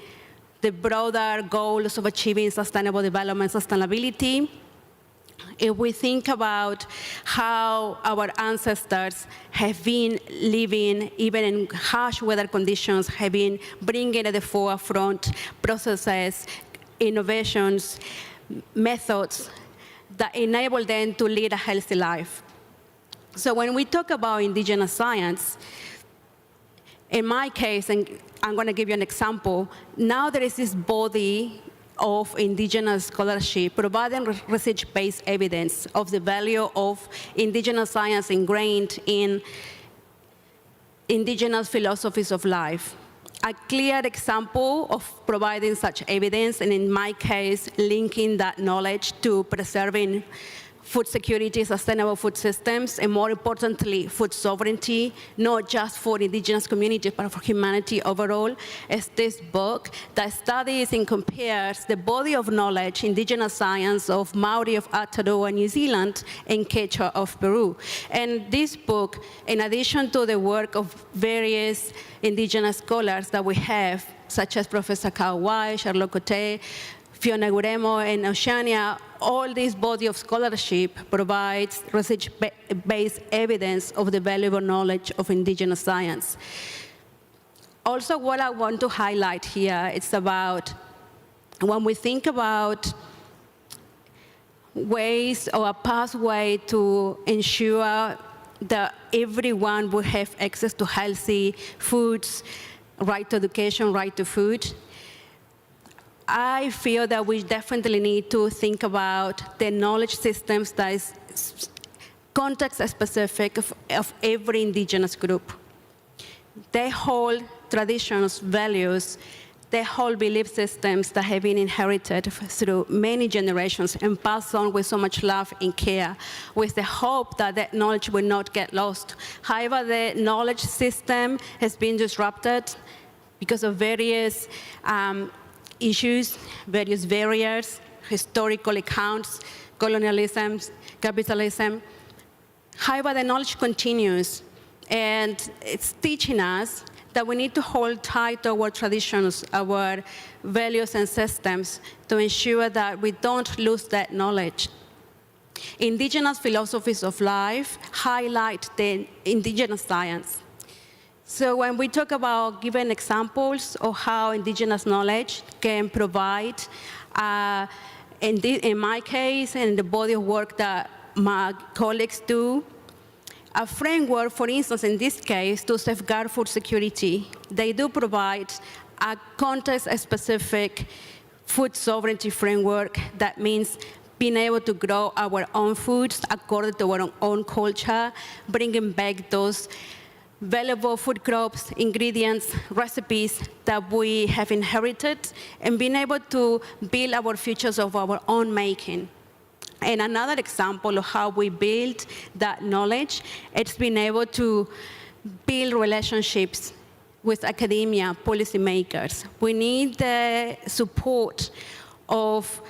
the broader goals of achieving sustainable development, sustainability, if we think about how our ancestors have been living, even in harsh weather conditions, have been bringing at the forefront processes, innovations, methods that enable them to lead a healthy life. So when we talk about indigenous science, in my case, and I'm going to give you an example, now there is this body of indigenous scholarship providing research-based evidence of the value of indigenous science ingrained in indigenous philosophies of life. A clear example of providing such evidence, and in my case, linking that knowledge to preserving food security, sustainable food systems, and more importantly, food sovereignty, not just for indigenous communities, but for humanity overall, is this book that studies and compares the body of knowledge, indigenous science of Maori of Aotearoa, New Zealand, and Quechua of Peru. And this book, in addition to the work of various indigenous scholars that we have, such as Professor Kawai, Charlotte Cote, Fiona Guremo, and Oceania, all this body of scholarship provides research-based evidence of the valuable knowledge of indigenous science. Also, what I want to highlight here is about when we think about ways or a pathway to ensure that everyone will have access to healthy foods, right to education, right to food, I feel that we definitely need to think about the knowledge systems that is context-specific of every indigenous group. They hold traditions, values, they hold belief systems that have been inherited through many generations and passed on with so much love and care, with the hope that that knowledge will not get lost. However, the knowledge system has been disrupted because of various issues, various barriers, historical accounts, colonialism, capitalism. However, the knowledge continues, and it's teaching us that we need to hold tight to our traditions, our values and systems to ensure that we don't lose that knowledge. Indigenous philosophies of life highlight the indigenous science. So when we talk about giving examples of how indigenous knowledge can provide, in my case, and the body of work that my colleagues do, a framework, for instance, in this case, to safeguard food security. They do provide a context-specific food sovereignty framework that means being able to grow our own foods according to our own culture, bringing back those valuable food crops, ingredients, recipes that we have inherited, and being able to build our futures of our own making. And another example of how we build that knowledge, it's being able to build relationships with academia, policymakers. We need the support of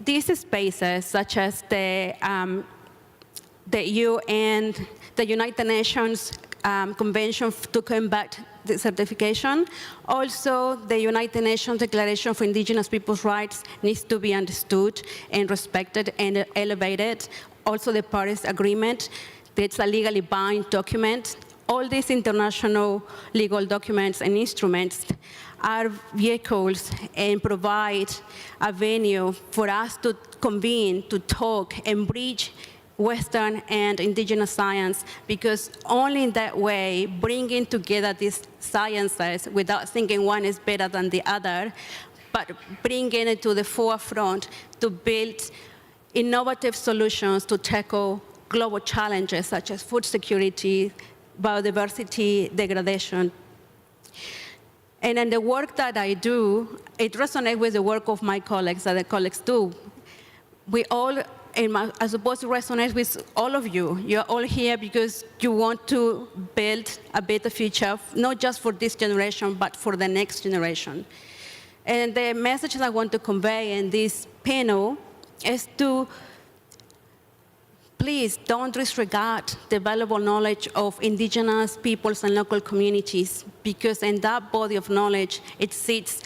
these spaces, such as the UN, the United Nations Convention to combat desertification. Also, the United Nations Declaration for Indigenous Peoples' Rights needs to be understood and respected and elevated. Also, the Paris Agreement, that's a legally binding document. All these international legal documents and instruments are vehicles and provide a venue for us to convene, to talk, and bridge Western and indigenous science, because only in that way, bringing together these sciences without thinking one is better than the other, but bringing it to the forefront to build innovative solutions to tackle global challenges such as food security, biodiversity, degradation. And in the work that I do, it resonates with the work of my colleagues, that the colleagues do. We all, I suppose it resonates with all of you. You're all here because you want to build a better future, not just for this generation, but for the next generation. And the message that I want to convey in this panel is to please don't disregard the valuable knowledge of indigenous peoples and local communities, because in that body of knowledge, it sits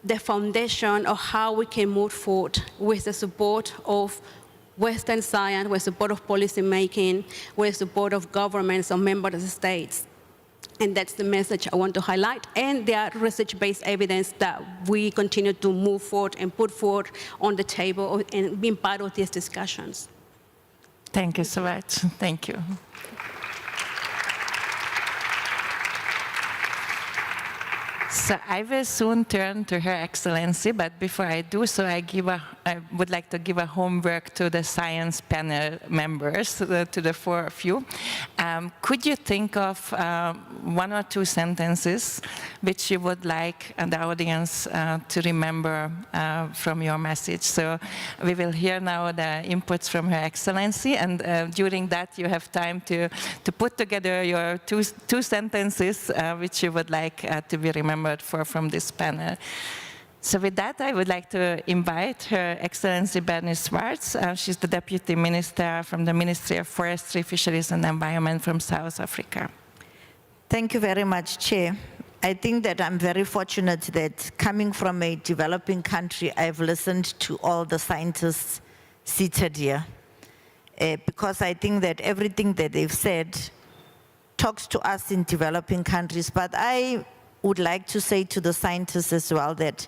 the foundation of how we can move forward with the support of Western science, with support of policy making, with support of governments or member states. And that's the message I want to highlight. And there are research-based evidence that we continue to move forward and put forward on the table and being part of these discussions. Thank you so much. Thank you. So I will soon turn to Her Excellency, but before I do so, I would like to give a homework to the science panel members, to the four of you. Could you think of one or two sentences which you would like the audience to remember from your message? So we will hear now the inputs from Her Excellency, and during that you have time to put together your two sentences which you would like to be remembered from this panel. So with that, I would like to invite Her Excellency Bernice Swartz. She's the Deputy Minister from the Ministry of Forestry, Fisheries and Environment from South Africa. Thank you very much, Chair. I think that I'm very fortunate that coming from a developing country, I've listened to all the scientists seated here. Because I think that everything that they've said talks to us in developing countries, but I would like to say to the scientists as well that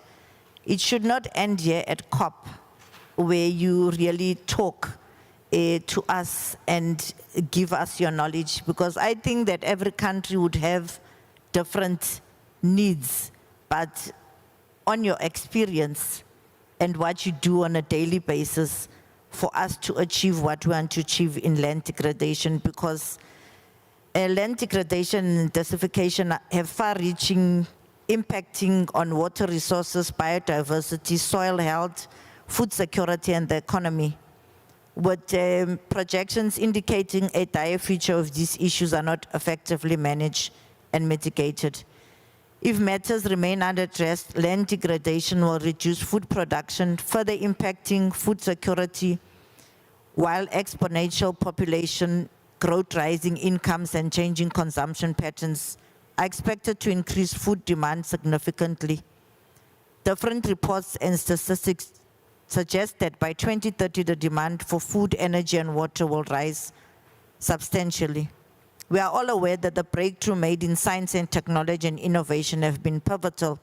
it should not end here at COP, where you really talk to us and give us your knowledge, because I think that every country would have different needs, but on your experience and what you do on a daily basis for us to achieve what we want to achieve in land degradation, because land degradation and desertification have far-reaching impacting on water resources, biodiversity, soil health, food security, and the economy. With projections indicating a dire future of these issues are not effectively managed and mitigated. If matters remain unaddressed, land degradation will reduce food production, further impacting food security, while exponential population growth, rising incomes, and changing consumption patterns are expected to increase food demand significantly. Different reports and statistics suggest that by 2030, the demand for food, energy, and water will rise substantially. We are all aware that the breakthrough made in science and technology and innovation have been pivotal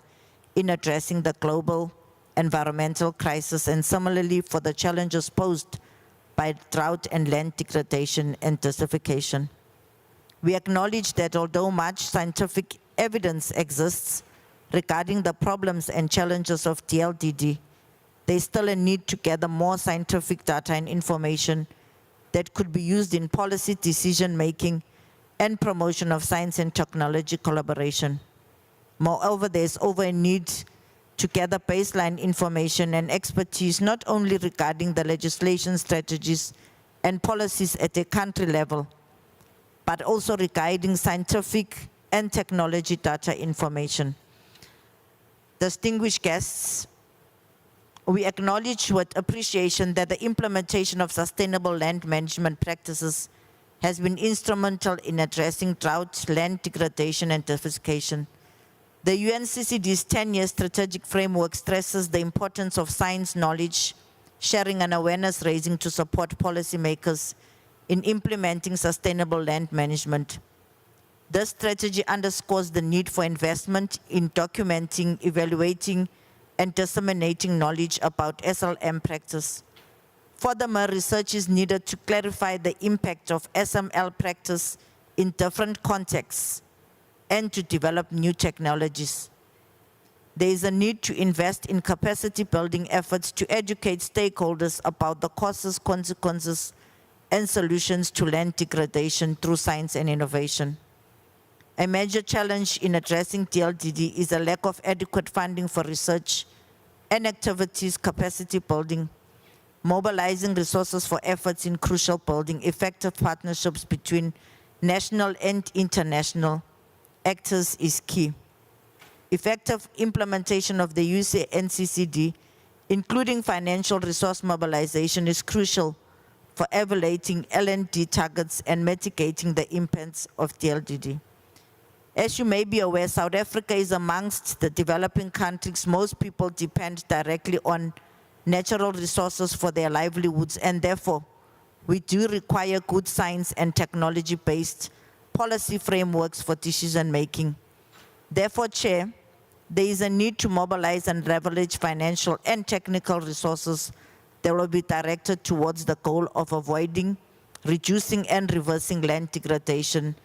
in addressing the global environmental crisis, and similarly for the challenges posed by drought and land degradation and desertification. We acknowledge that although much scientific evidence exists regarding the problems and challenges of DLDD, there is still a need to gather more scientific data and information that could be used in policy decision-making and promotion of science and technology collaboration. Moreover, there is a need to gather baseline information and expertise not only regarding the legislation, strategies, and policies at a country level, but also regarding scientific and technology data information. Distinguished guests, we acknowledge with appreciation that the implementation of sustainable land management practices has been instrumental in addressing drought, land degradation, and desertification. The UNCCD's 10-year strategic framework stresses the importance of science knowledge, sharing and awareness raising to support policymakers in implementing sustainable land management. This strategy underscores the need for investment in documenting, evaluating, and disseminating knowledge about SLM practice. Furthermore, research is needed to clarify the impact of SML practice in different contexts and to develop new technologies. There is a need to invest in capacity building efforts to educate stakeholders about the causes, consequences, and solutions to land degradation through science and innovation. A major challenge in addressing DLDD is a lack of adequate funding for research and activities capacity building. Mobilizing resources for efforts in crucial building effective partnerships between national and international actors is key. Effective implementation of the UNCCD, including financial resource mobilization, is crucial for evaluating LND targets and mitigating the impacts of DLDD. As you may be aware, South Africa is amongst the developing countries most people depend directly on natural resources for their livelihoods, and therefore, we do require good science and technology-based policy frameworks for decision-making. Therefore, Chair, there is a need to mobilize and leverage financial and technical resources that will be directed towards the goal of avoiding, reducing, and reversing land degradation,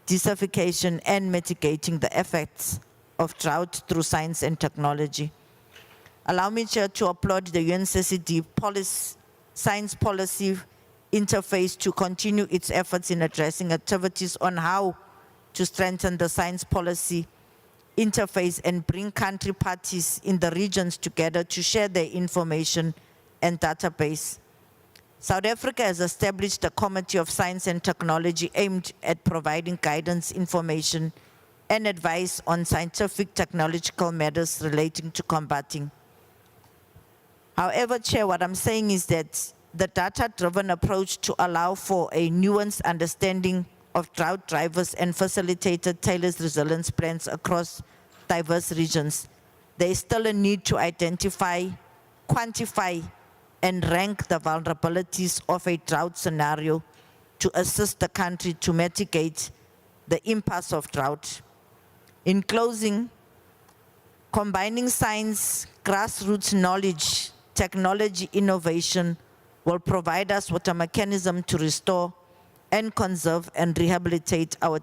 desertification, and mitigating the effects of drought through science and technology. Allow me, Chair, to applaud the UNCCD science policy interface to continue its efforts in addressing activities on how to strengthen the science policy interface and bring country parties in the regions together to share their information and database. South Africa has established a Committee of Science and Technology aimed at providing guidance, information, and advice on scientific technological matters relating to combating. However, Chair, what I'm saying is that the data-driven approach to allow for a nuanced understanding of drought drivers and facilitated tailored resilience plans across diverse regions. There is still a need to identify, quantify, and rank the vulnerabilities of a drought scenario to assist the country to mitigate the impacts of drought. In closing, combining science, grassroots knowledge, technology, innovation will provide us with a mechanism to restore and conserve and rehabilitate our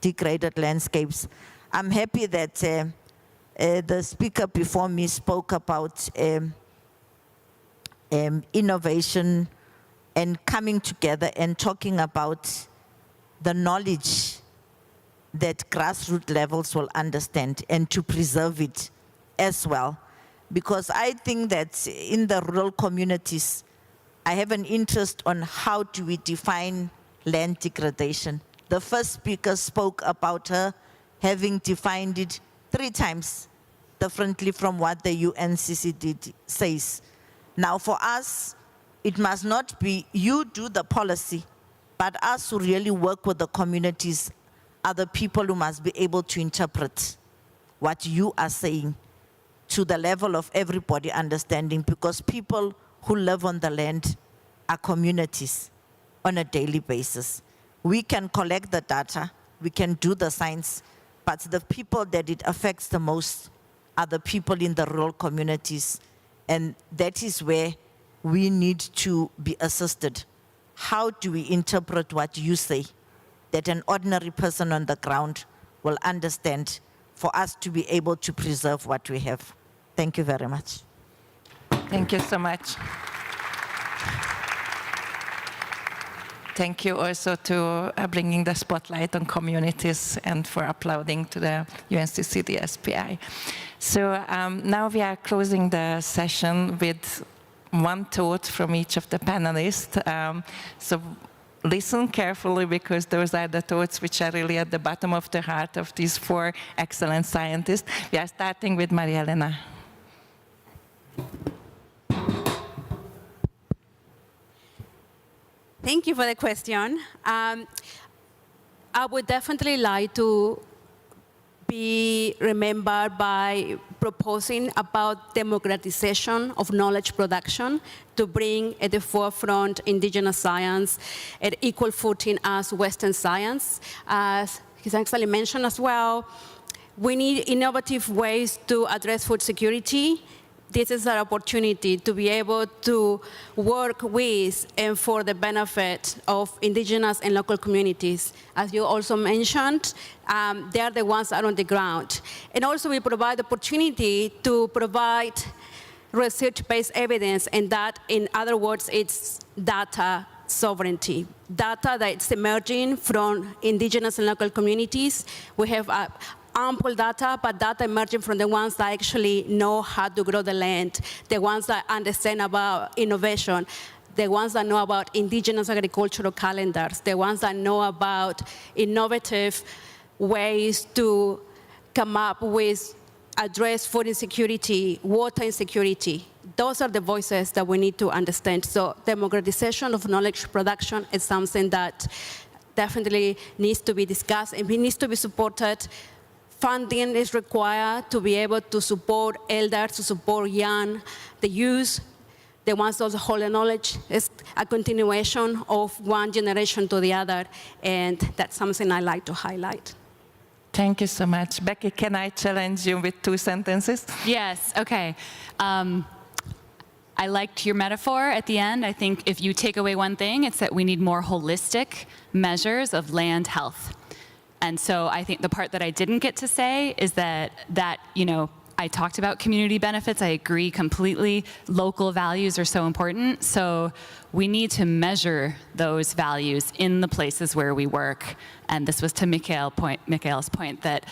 degraded landscapes. I'm happy that the speaker before me spoke about innovation and coming together and talking about the knowledge that grassroots levels will understand and to preserve it as well. Because I think that in the rural communities, I have an interest on how do we define land degradation. The first speaker spoke about her having defined it 3 times differently from what the UNCCD says. Now for us, it must not be you do the policy, but us who really work with the communities are the people who must be able to interpret what you are saying to the level of everybody understanding, because people who live on the land are communities on a daily basis. We can collect the data, we can do the science, but the people that it affects the most are the people in the rural communities, and that is where we need to be assisted. How do we interpret what you say that an ordinary person on the ground will understand for us to be able to preserve what we have? Thank you very much. Thank you so much. Thank you also to bringing the spotlight on communities and for applauding to the UNCCD SPI. So now we are closing the session with one thought from each of the panelists. So listen carefully, because those are the thoughts which are really at the bottom of the heart of these 4 excellent scientists. We are starting with Maria Elena. Thank you for the question. I would definitely like to be remembered by proposing about democratization of knowledge production to bring at the forefront indigenous science at equal footing as Western science. As His Excellency mentioned as well, we need innovative ways to address food security. This is our opportunity to be able to work with and for the benefit of indigenous and local communities. As you also mentioned, they are the ones that are on the ground. And also we provide the opportunity to provide research-based evidence, and that, in other words, it's data sovereignty. Data that's emerging from indigenous and local communities. We have ample data, but data emerging from the ones that actually know how to grow the land, the ones that understand about innovation, the ones that know about indigenous agricultural calendars, the ones that know about innovative ways to come up with address food insecurity, water insecurity. Those are the voices that we need to understand. So democratization of knowledge production is something that definitely needs to be discussed and it needs to be supported. Funding is required to be able to support elders, to support the youth, the ones that hold the knowledge is a continuation of one generation to the other, and that's something I like to highlight. Thank you so much. Becky, can I challenge you with 2 sentences? Yes, okay. I liked your metaphor at the end. I think if you take away one thing, it's that we need more holistic measures of land health. And so I think the part that I didn't get to say is that you know, I talked about community benefits. I agree completely. Local values are so important. So we need to measure those values in the places where we work. And this was to Mikhail's point that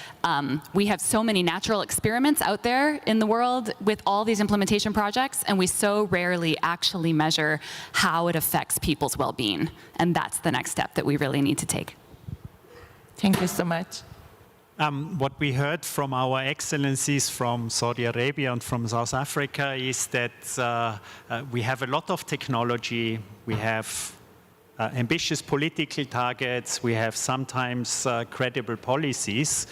we have so many natural experiments out there in the world with all these implementation projects, and we so rarely actually measure how it affects people's well-being. And that's the next step that we really need to take. Thank you so much. What we heard from our excellencies from Saudi Arabia and from South Africa is that we have a lot of technology, we have ambitious political targets, we have sometimes credible policies.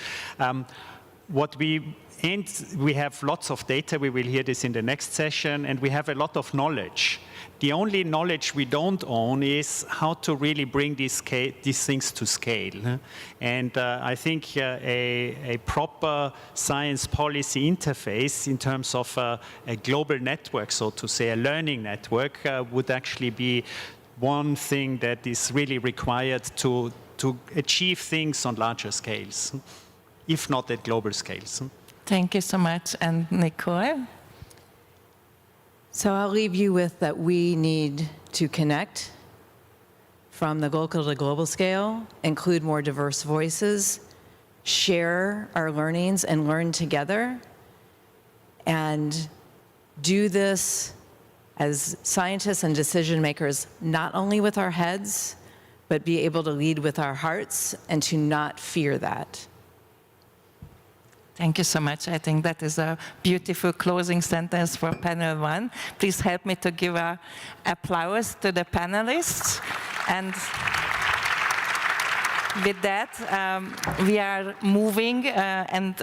We have lots of data, we will hear this in the next session, and we have a lot of knowledge. The only knowledge we don't own is how to really bring these things to scale. And I think a proper science policy interface in terms of a global network, so to say, a learning network, would actually be one thing that is really required to achieve things on larger scales, if not at global scales. Thank you so much. And Nicole? So I'll leave you with that we need to connect from the local to global scale, include more diverse voices, share our learnings and learn together, and do this as scientists and decision makers, not only with our heads, but be able to lead with our hearts and to not fear that. Thank you so much. I think that is a beautiful closing sentence for panel 1. Please help me to give an applause to the panelists. And with that, we are moving, and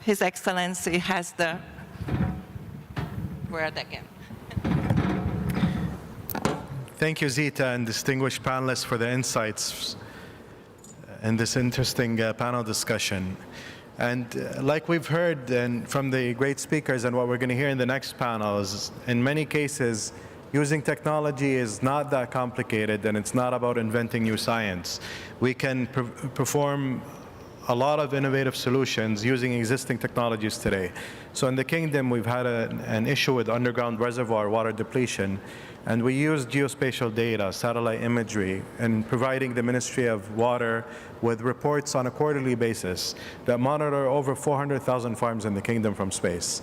His Excellency has the word again. Thank you, Zita, and distinguished panelists for the insights in this interesting panel discussion. And like we've heard from the great speakers and what we're going to hear in the next panel is, in many cases, using technology is not that complicated, and it's not about inventing new science. We can perform a lot of innovative solutions using existing technologies today. So in the Kingdom, we've had an issue with underground reservoir water depletion, and we use geospatial data, satellite imagery, and providing the Ministry of Water with reports on a quarterly basis that monitor over 400,000 farms in the Kingdom from space.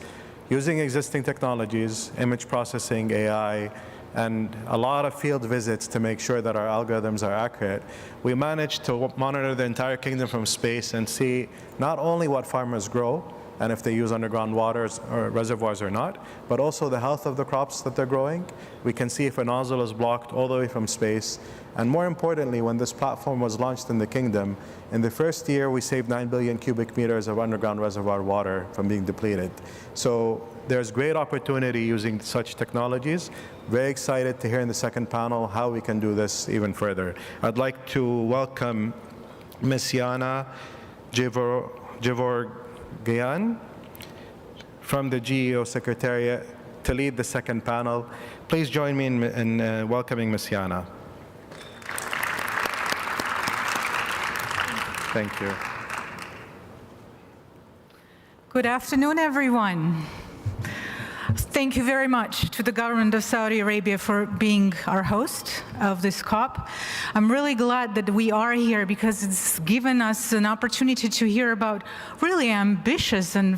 Using existing technologies, image processing, AI, and a lot of field visits to make sure that our algorithms are accurate, we managed to monitor the entire Kingdom from space and see not only what farmers grow, and if they use underground waters or reservoirs or not, but also the health of the crops that they're growing. We can see if a nozzle is blocked all the way from space. And more importantly, when this platform was launched in the Kingdom, in the first year, we saved 9 billion cubic meters of underground reservoir water from being depleted. So there's great opportunity using such technologies. Very excited to hear in the second panel how we can do this even further. I'd like to welcome Ms. Yana Gevorgyan from the GEO Secretariat to lead the second panel. Please join me in welcoming Ms. Yana. Thank you. Good afternoon, everyone. Thank you very much to the government of Saudi Arabia for being our host of this COP. I'm really glad that we are here because it's given us an opportunity to hear about really ambitious and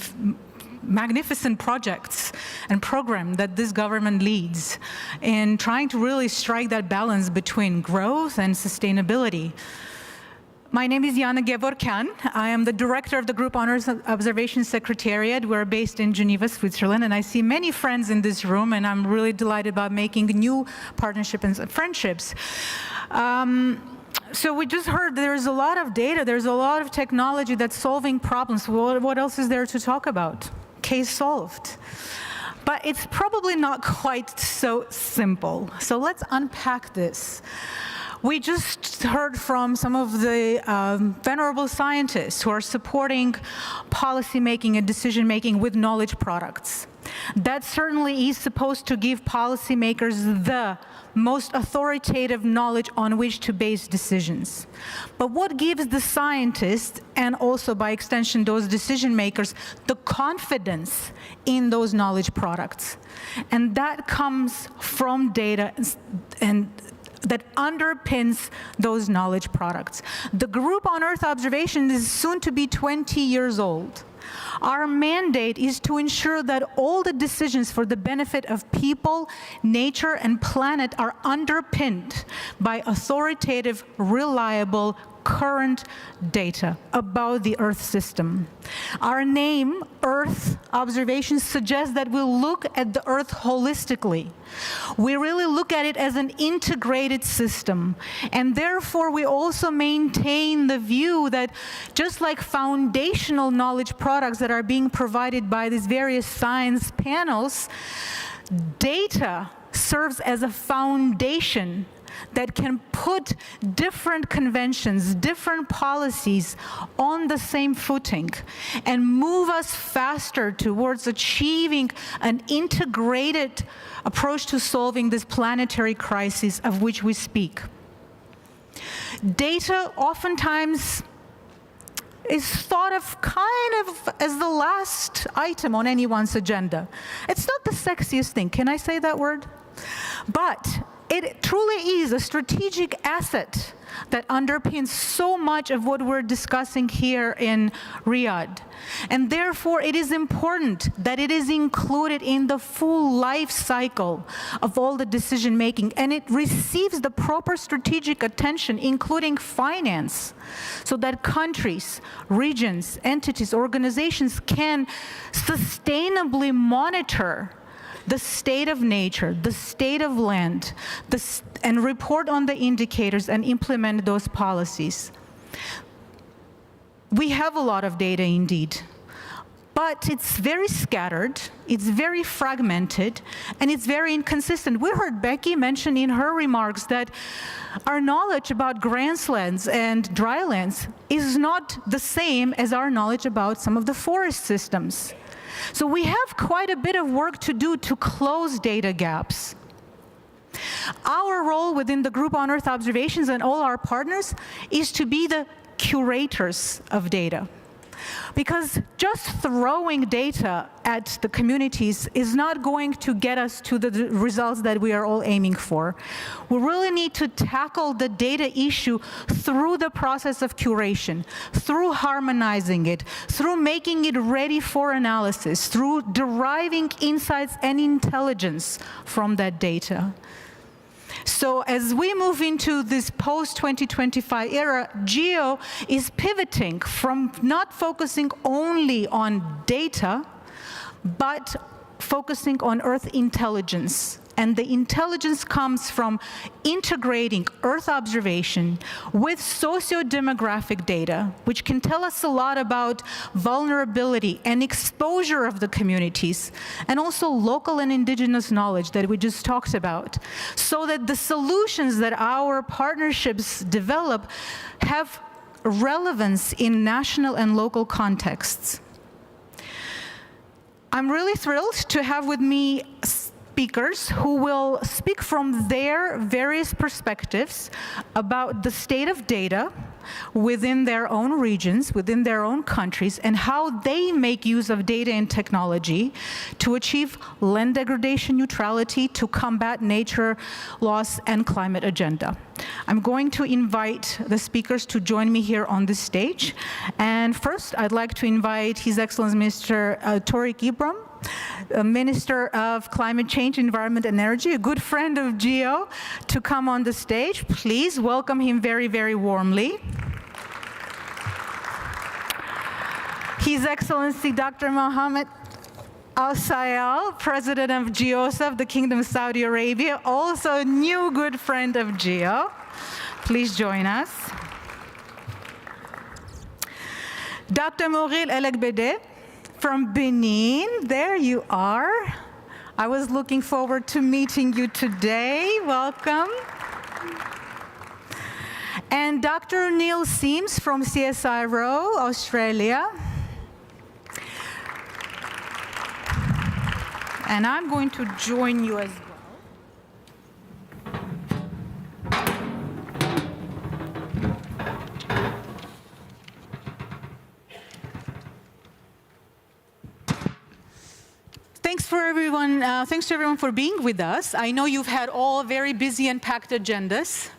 magnificent projects and program that this government leads in trying to really strike that balance between growth and sustainability. My name is Yana Gevorgyan. I am the director of the Group Honors Observation Secretariat. We're based in Geneva, Switzerland, and I see many friends in this room, and I'm really delighted about making new partnerships and friendships. So we just heard there's a lot of data, there's a lot of technology that's solving problems. What else is there to talk about? Case solved. But it's probably not quite so simple. So let's unpack this. We just heard from some of the venerable scientists who are supporting policymaking and decision-making with knowledge products. That certainly is supposed to give policymakers the most authoritative knowledge on which to base decisions. But what gives the scientists, and also by extension those decision makers, the confidence in those knowledge products? And that comes from data and that underpins those knowledge products. The Group on Earth Observation is soon to be 20 years old. Our mandate is to ensure that all the decisions for the benefit of people, nature, and planet are underpinned by authoritative, reliable, current data about the Earth system. Our name, Earth Observations, suggests that we look at the Earth holistically. We really look at it as an integrated system. And therefore, we also maintain the view that just like foundational knowledge products that are being provided by these various science panels, data serves as a foundation that can put different conventions, different policies on the same footing and move us faster towards achieving an integrated approach to solving this planetary crisis of which we speak. Data oftentimes is thought of kind of as the last item on anyone's agenda. It's not the sexiest thing. Can I say that word? But it truly is a strategic asset that underpins so much of what we're discussing here in Riyadh. And therefore, it is important that it is included in the full life cycle of all the decision making, and it receives the proper strategic attention, including finance, so that countries, regions, entities, organizations can sustainably monitor the state of nature, the state of land, and report on the indicators and implement those policies. We have a lot of data indeed, but it's very scattered, it's very fragmented, and it's very inconsistent. We heard Becky mention in her remarks that our knowledge about grasslands and drylands is not the same as our knowledge about some of the forest systems. So we have quite a bit of work to do to close data gaps. Our role within the Group on Earth Observations and all our partners is to be the curators of data. Because just throwing data at the communities is not going to get us to the results that we are all aiming for. We really need to tackle the data issue through the process of curation, through harmonizing it, through making it ready for analysis, through deriving insights and intelligence from that data. So as we move into this post-2025 era, GEO is pivoting from not focusing only on data, but focusing on Earth intelligence. And the intelligence comes from integrating Earth observation with socio-demographic data, which can tell us a lot about vulnerability and exposure of the communities, and also local and indigenous knowledge that we just talked about, so that the solutions that our partnerships develop have relevance in national and local contexts. I'm really thrilled to have with me speakers who will speak from their various perspectives about the state of data within their own regions, within their own countries, and how they make use of data and technology to achieve land degradation neutrality, to combat nature loss and climate agenda. I'm going to invite the speakers to join me here on this stage. And first, I'd like to invite His Excellency Mr. Tariq Ibrahim, Minister of Climate Change, Environment and Energy, a good friend of GEO, to come on the stage. Please welcome him very, very warmly. His Excellency Dr. Mohammed Al Sayal, President of GEOSA of the Kingdom of Saudi Arabia, also a new good friend of GEO. Please join us. Dr. Mouril El Agbede from Benin, there you are. I was looking forward to meeting you today. Welcome. And Dr. Neil Seams from CSIRO, Australia. And I'm going to join you as well. Thanks to everyone for being with us. I know you've had all very busy and packed agendas,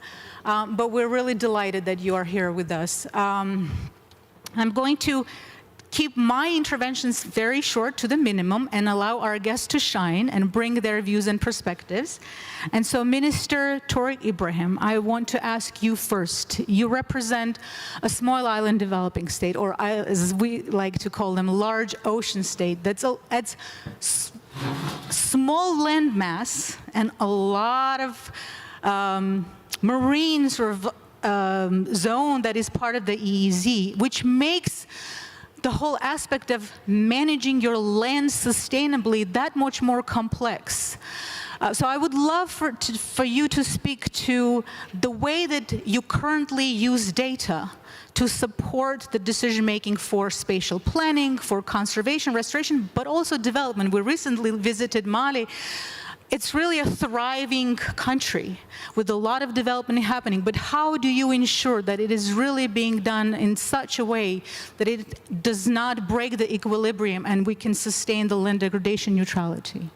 but we're really delighted that you are here with us. I'm going to keep my interventions very short to the minimum and allow our guests to shine and bring their views and perspectives. And so, Minister Tariq Ibrahim, I want to ask you first. You represent a small island developing state, or as we like to call them, large ocean state, that's small land mass and a lot of marine sort of zone that is part of the EEZ, which makes the whole aspect of managing your land sustainably that much more complex. So I would love for you to speak to the way that you currently use data to support the decision-making for spatial planning, for conservation, restoration, but also development. We recently visited Mali. It's really a thriving country with a lot of development happening, but how do you ensure that it is really being done in such a way that it does not break the equilibrium and we can sustain the land degradation neutrality?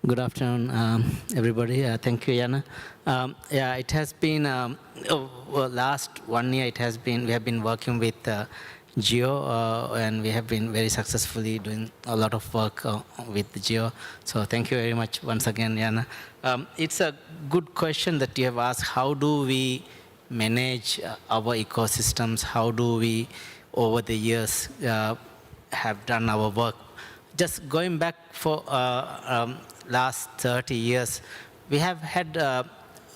Good afternoon, everybody. Thank you, Yana. Yeah, it has been, last 1 year we have been working with GEO, and we have been very successfully doing a lot of work with GEO. So thank you very much once again, Yana. It's a good question that you have asked. How do we manage our ecosystems? How do we, over the years, have done our work? Just going back for last 30 years, we have had,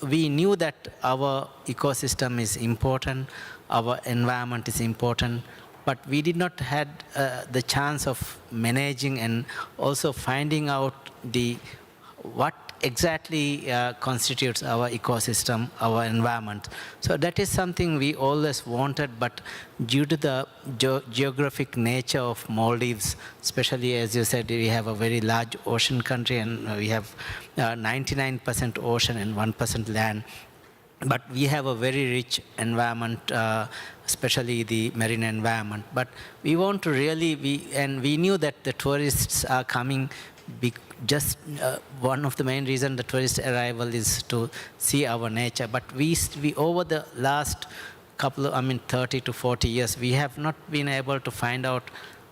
we knew that our ecosystem is important, our environment is important, but we did not had the chance of managing and also finding out what exactly constitutes our ecosystem, our environment. So that is something we always wanted, but due to the geographic nature of Maldives, especially as you said, we have a very large ocean country and we have 99% ocean and 1% land. But we have a very rich environment, especially the marine environment. But we want to really, we knew that the tourists are coming. Just one of the main reasons the tourist arrival is to see our nature. But we over the last couple of, 30 to 40 years, we have not been able to find out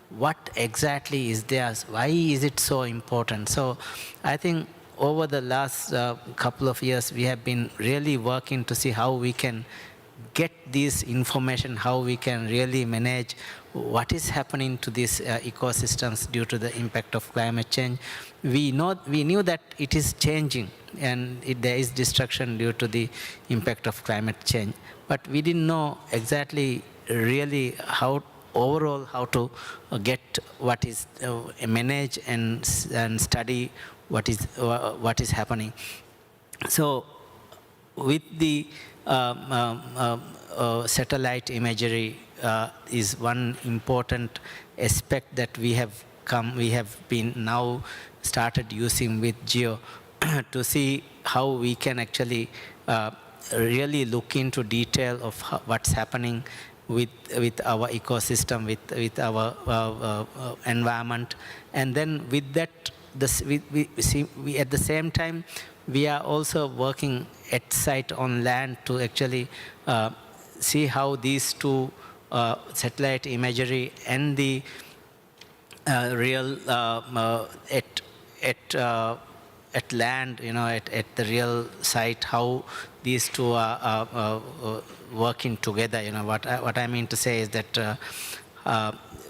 what exactly is there. Why is it so important? So I think over the last couple of years, we have been really working to see how we can get this information, how we can really manage what is happening to these ecosystems due to the impact of climate change. We knew that it is changing and there is destruction due to the impact of climate change. But we didn't know exactly really how to get what is manage and study what is happening. So with the satellite imagery is one important aspect that we have been now started using with GEO to see how we can actually really look into detail of what's happening with our ecosystem, with our environment, and then with that, we at the same time we are also working at site on land to actually see how these two satellite imagery and the real at land, at the real site, how these two are working together. What I mean to say is that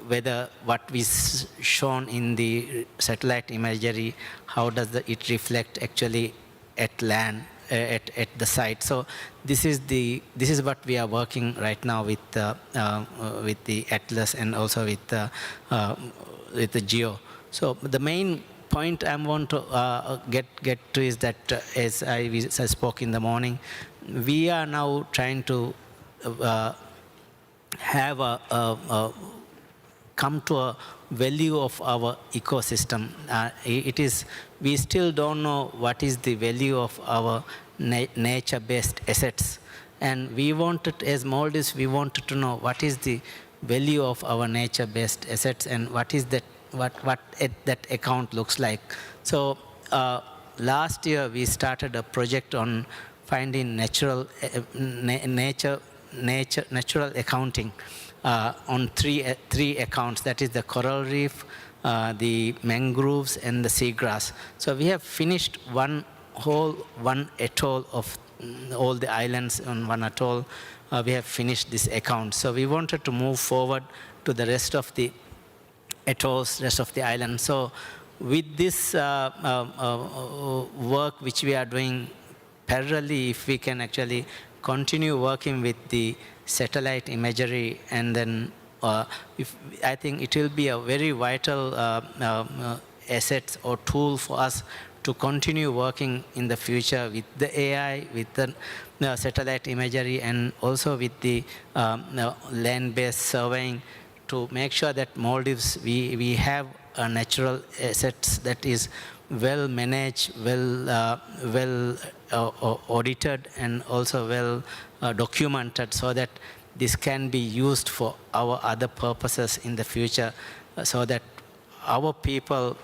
whether what is shown in the satellite imagery, how does it reflect actually at land, at the site. So this is what we are working right now with the Atlas and also with the Geo. So the main point I want to get to is that, as I spoke in the morning, we are now trying to have come to a value of our ecosystem. We still don't know what is the value of our nature-based assets. And we wanted, as Maldives, we wanted to know what is the value of our nature-based assets and what is that, what that account looks like. So last year we started a project on finding natural accounting on three accounts. That is the coral reef, the mangroves, and the seagrass. So we have finished one atoll of all the islands on one atoll. We have finished this account. So we wanted to move forward to the rest of the atolls, rest of the island. So with this work which we are doing parallelly, if we can actually continue working with the satellite imagery, and then I think it will be a very vital asset or tool for us to continue working in the future with the AI, with the satellite imagery, and also with the land-based surveying, to make sure that Maldives, we have a natural assets that is well managed, well audited, and also well documented, so that this can be used for our other purposes in the future, so that our people,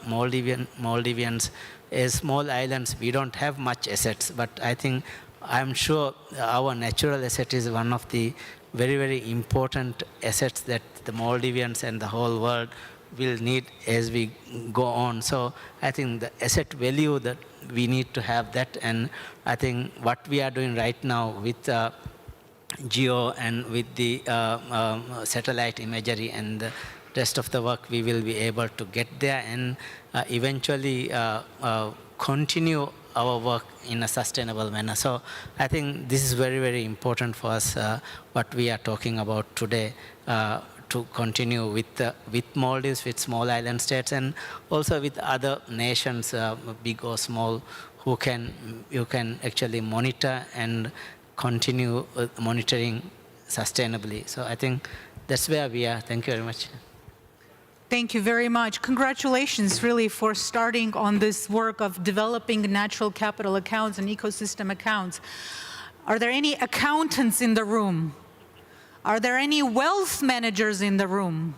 Maldivians, as small islands, we don't have much assets, but I'm sure our natural asset is one of the very, very important assets that the Maldivians and the whole world will need as we go on. So I think the asset value, that we need to have that, and I think what we are doing right now with Geo and with the satellite imagery and the rest of the work, we will be able to get there and eventually continue our work in a sustainable manner. So I think this is very, very important for us, what we are talking about today, to continue with Maldives, with small island states, and also with other nations, big or small, you can actually monitor and continue monitoring sustainably. So I think that's where we are. Thank you very much. Thank you very much. Congratulations, really, for starting on this work of developing natural capital accounts and ecosystem accounts. Are there any accountants in the room? Are there any wealth managers in the room?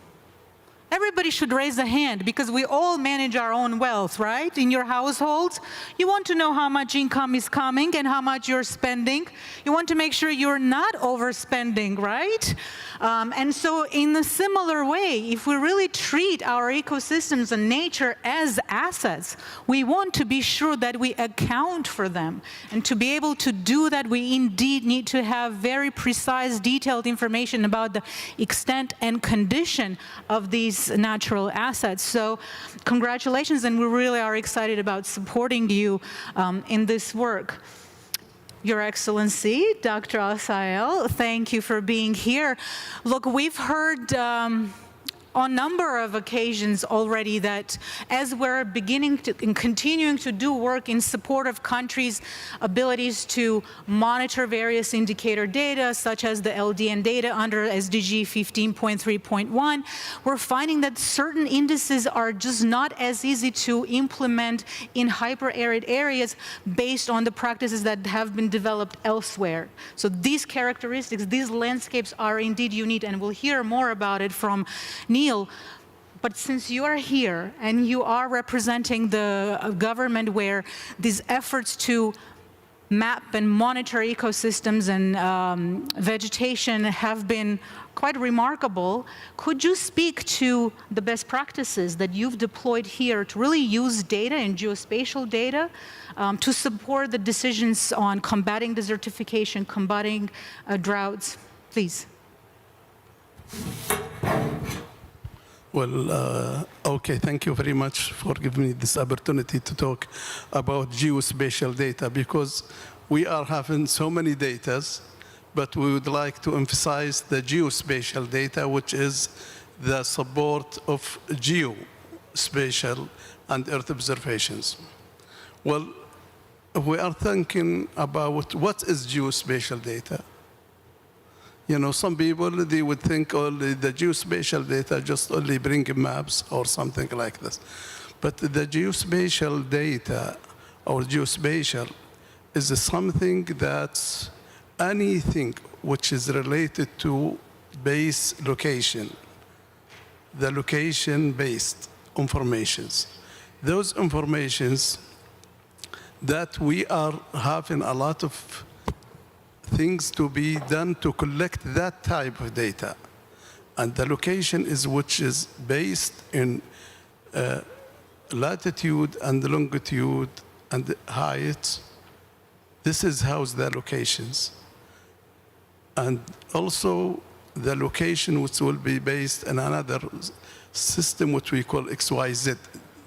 Everybody should raise a hand, because we all manage our own wealth, right? In your households, you want to know how much income is coming and how much you're spending. You want to make sure you're not overspending, right? And so in a similar way, if we really treat our ecosystems and nature as assets, we want to be sure that we account for them. And to be able to do that, we indeed need to have very precise, detailed information about the extent and condition of these natural assets. So congratulations, and we really are excited about supporting you in this work. Your Excellency, Dr. Al-Sael, thank you for being here. Look, we've heard on a number of occasions already that as we're beginning to and continuing to do work in support of countries' abilities to monitor various indicator data, such as the LDN data under SDG 15.3.1, we're finding that certain indices are just not as easy to implement in hyper-arid areas based on the practices that have been developed elsewhere. So these characteristics, these landscapes are indeed unique, and we'll hear more about it from Neil. But since you are here and you are representing the government where these efforts to map and monitor ecosystems and vegetation have been quite remarkable, could you speak to the best practices that you've deployed here to really use data and geospatial data to support the decisions on combating desertification, combating droughts? Please. Well, okay, thank you very much for giving me this opportunity to talk about geospatial data, because we are having so many datas, but we would like to emphasize the geospatial data, which is the support of geospatial and Earth observations. Well, we are thinking about what is geospatial data. You know, some people, they would think only the geospatial data just only bring maps or something like this. But the geospatial data or geospatial is something that's anything which is related to base location, the location-based informations. Those informations that we are having a lot of things to be done to collect that type of data. And the location is which is based in latitude and longitude and height. This is how's the locations. And also the location which will be based in another system which we call XYZ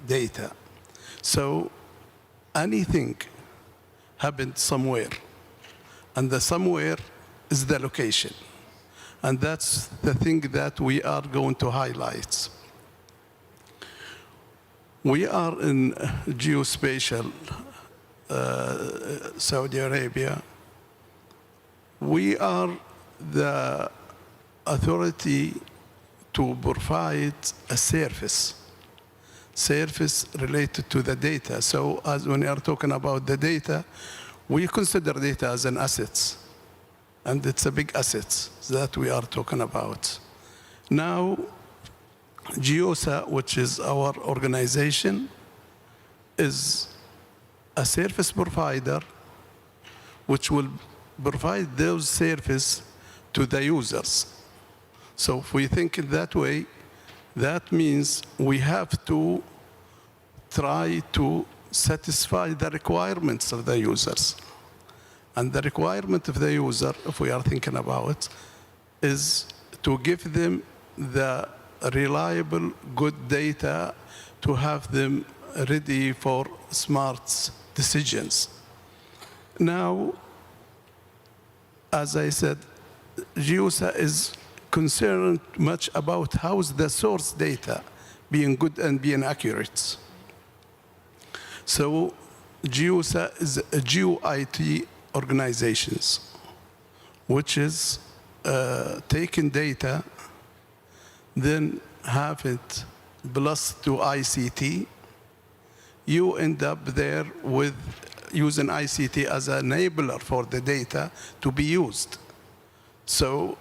data. So anything happened somewhere, and the somewhere is the location. And that's the thing that we are going to highlight. We are in geospatial Saudi Arabia. We are the authority to provide a service related to the data. So as when we are talking about the data, we consider data as an asset, and it's a big asset that we are talking about. Now, GEOSA, which is our organization, is a service provider which will provide those services to the users. So if we think in that way, that means we have to try to satisfy the requirements of the users. And the requirement of the user, if we are thinking about, is to give them the reliable, good data to have them ready for smart decisions. Now, as I said, GEOSA is concerned much about how's the source data being good and being accurate. So GEOSA is a geo-IT organizations, which is taking data, then have it plus to ICT. You end up there with using ICT as an enabler for the data to be used. So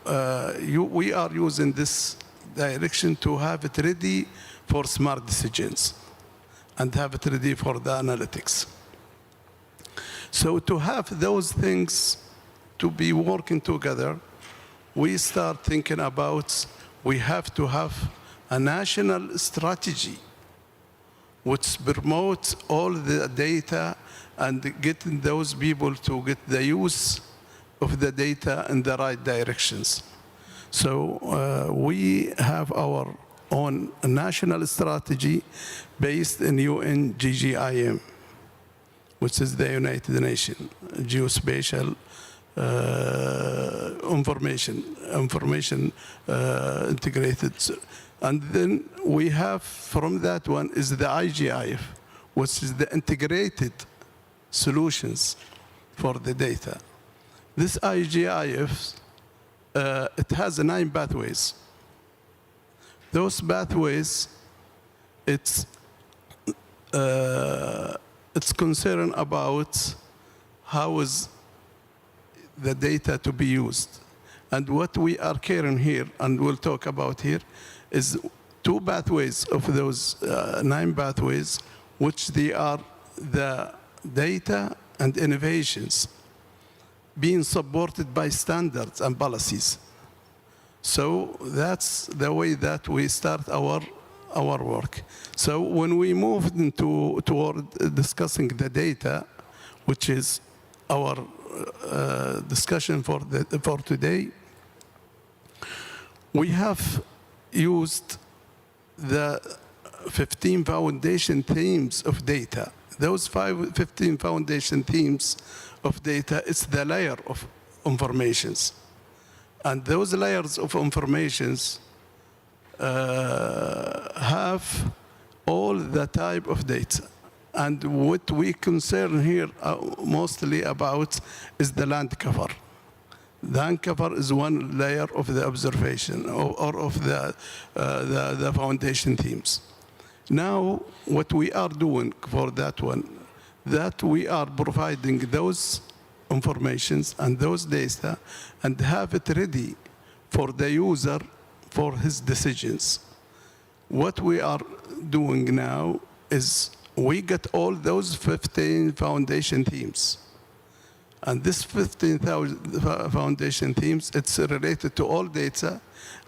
we are using this direction to have it ready for smart decisions and have it ready for the analytics. So to have those things to be working together, we start thinking about we have to have a national strategy which promotes all the data and getting those people to get the use of the data in the right directions. So we have our own national strategy based in UNGGIM, which is the United Nations Geospatial Information Integrated. And then we have from that one is the IGIF, which is the integrated solutions for the data. This IGIF, it has 9 pathways. Those pathways, it's concerned about how is the data to be used. And what we are caring here, and we'll talk about here, is 2 pathways of those 9 pathways, which they are the data and innovations being supported by standards and policies. So that's the way that we start our work. So when we moved toward discussing the data, which is our discussion for today, we have used the 15 foundation themes of data. Those 15 foundation themes of data, it's the layer of informations. And those layers of informations have all the type of data. And what we concern here mostly about is the land cover. Land cover is one layer of the observation or of the foundation themes. Now, what we are doing for that one, that we are providing those informations and those data and have it ready for the user for his decisions. What we are doing now is we get all those 15 foundation themes. And this 15,000 foundation themes, it's related to all data,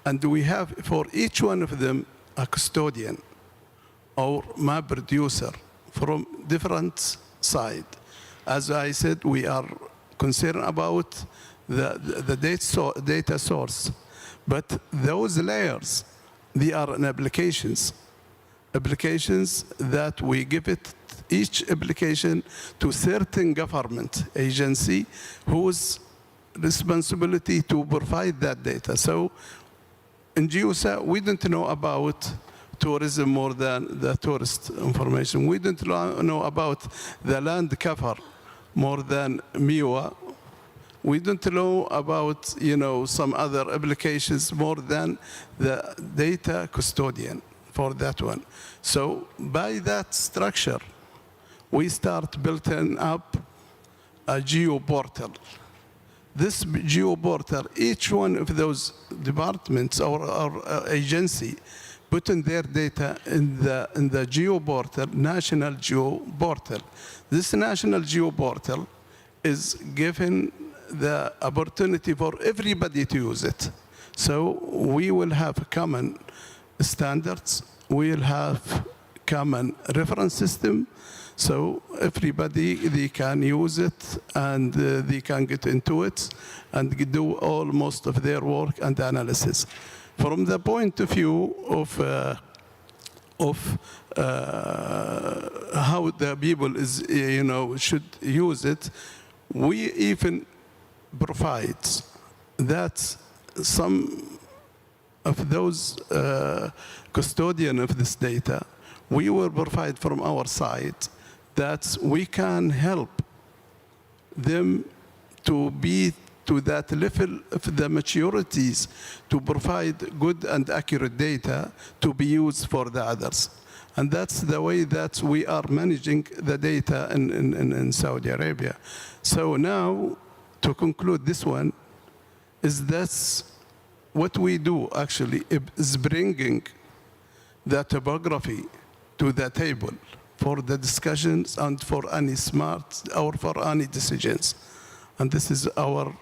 and we have for each one of them a custodian or map producer from different side. As I said, we are concerned about the data source, but those layers, they are in applications that we give it, each application to certain government agency whose responsibility to provide that data. So in GEOSA, we don't know about tourism more than the tourist information. We don't know about the land cover more than MIWA. We don't know about, some other applications more than the data custodian for that one. So by that structure, we start building up a GeoPortal. This GeoPortal, each one of those departments or agency putting their data in the GeoPortal, National GeoPortal. This National GeoPortal is given the opportunity for everybody to use it. So we will have common standards, we'll have common reference system, so everybody, they can use it and they can get into it and do most of their work and analysis. From the point of view of how the people is, should use it, we even provide that some of those custodian of this data, we will provide from our side that we can help them to be to that level of the maturities to provide good and accurate data to be used for the others. And that's the way that we are managing the data in Saudi Arabia. So now, to conclude this one, is that's what we do actually is bringing the topography to the table for the discussions and for any smart or for any decisions. And this is our,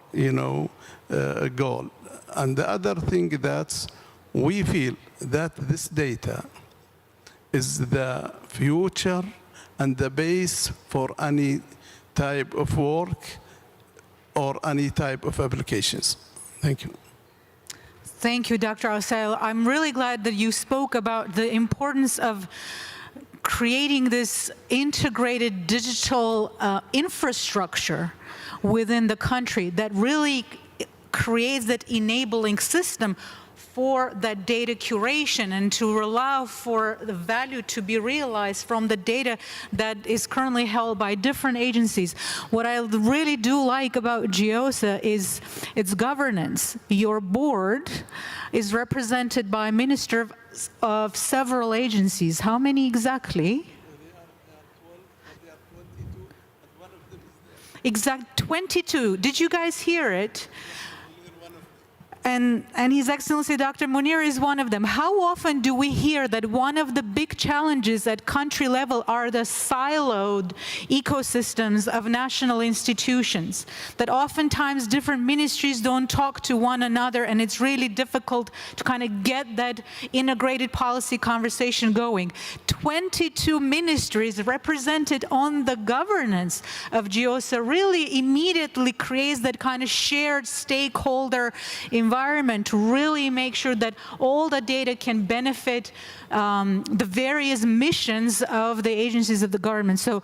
goal. And the other thing that we feel that this data is the future and the base for any type of work or any type of applications. Thank you. Thank you, Dr. Al-Sail. I'm really glad that you spoke about the importance of creating this integrated digital infrastructure within the country that really creates that enabling system for that data curation and to allow for the value to be realized from the data that is currently held by different agencies. What I really do like about GEOSA is its governance. Your board is represented by a minister of several agencies. How many exactly? Exact 22. Did you guys hear it? And His Excellency Dr. Munir is one of them. How often do we hear that one of the big challenges at country level are the siloed ecosystems of national institutions, that oftentimes different ministries don't talk to one another, and it's really difficult to kind of get that integrated policy conversation going. 22 ministries represented on the governance of GEOSA really immediately creates that kind of shared stakeholder environment environment to really make sure that all the data can benefit the various missions of the agencies of the government. So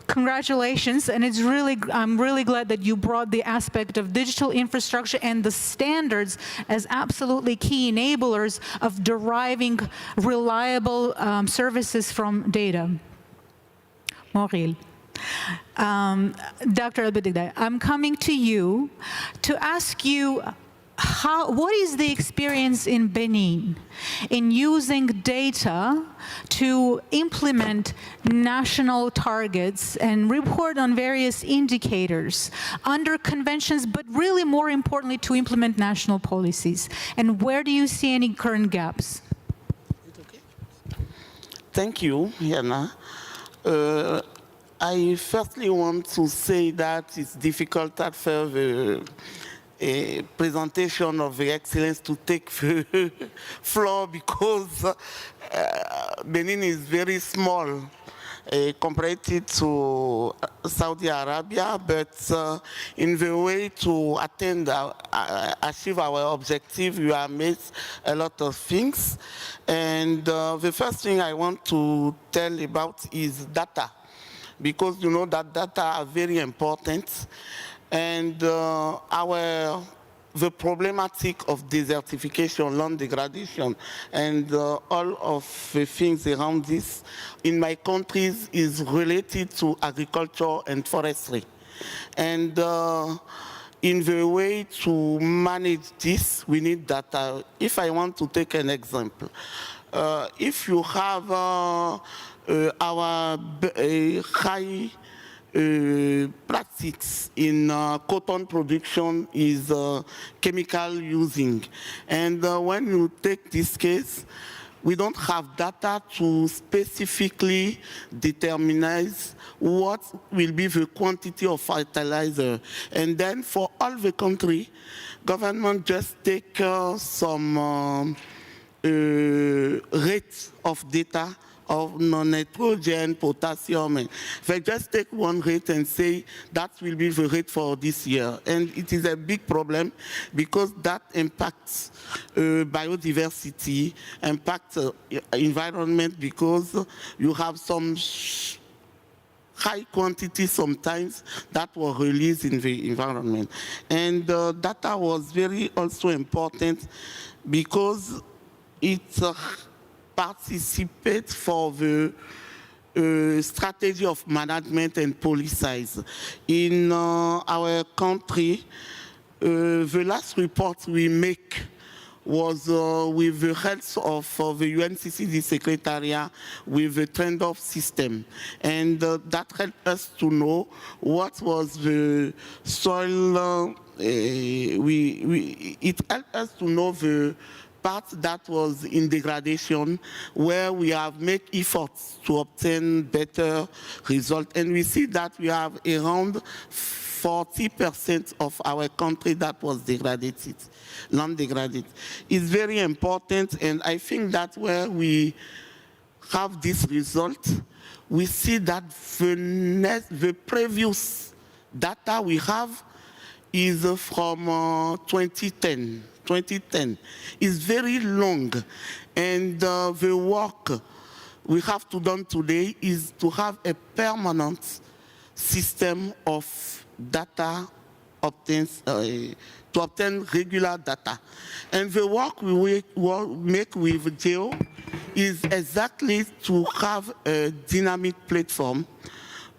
congratulations, and I'm really glad that you brought the aspect of digital infrastructure and the standards as absolutely key enablers of deriving reliable services from data. Maureen. Dr. Elbedegdei, I'm coming to you to ask you what is the experience in Benin in using data to implement national targets and report on various indicators under conventions, but really more importantly to implement national policies? And where do you see any current gaps? Thank you, Yana. I firstly want to say that it's difficult at first a presentation of the excellence to take the floor because Benin is very small compared to Saudi Arabia, but in the way to achieve our objective, we have made a lot of things. And the first thing I want to tell about is data, because you know that data are very important. And the problematic of desertification, land degradation, and all of the things around this in my countries is related to agriculture and forestry. And in the way to manage this, we need data. If I want to take an example, if you have our high practice in cotton production is chemical using. And when you take this case, we don't have data to specifically determine what will be the quantity of fertilizer. And then for all the country, government just take some rate of data of nitrogen, potassium, and they just take one rate and say that will be the rate for this year. And it is a big problem because that impacts biodiversity, impacts environment, because you have some high quantity sometimes that were released in the environment. And data was very also important because it participate for the strategy of management and policy. In our country, the last report we make was with the help of the UNCCD Secretariat with the trend-off system. And that helped us to know what was the soil, it helped us to know the part that was in degradation, where we have made efforts to obtain better results. And we see that we have around 40% of our country that was degraded, land degraded. It's very important, and I think that where we have this result, we see that the previous data we have is from 2010. 2010 is very long, and the work we have to do today is to have a permanent system of data to obtain regular data. And the work we make with GEO is exactly to have a dynamic platform,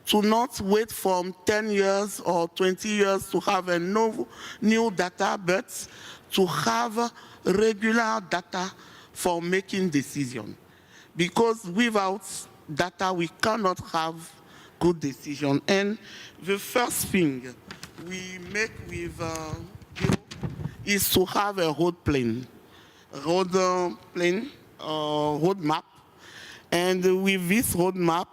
to not wait from 10 years or 20 years to have a new data, but to have regular data for making decisions. Because without data, we cannot have good decisions. And the first thing we make with GEO is to have a road map. And with this roadmap,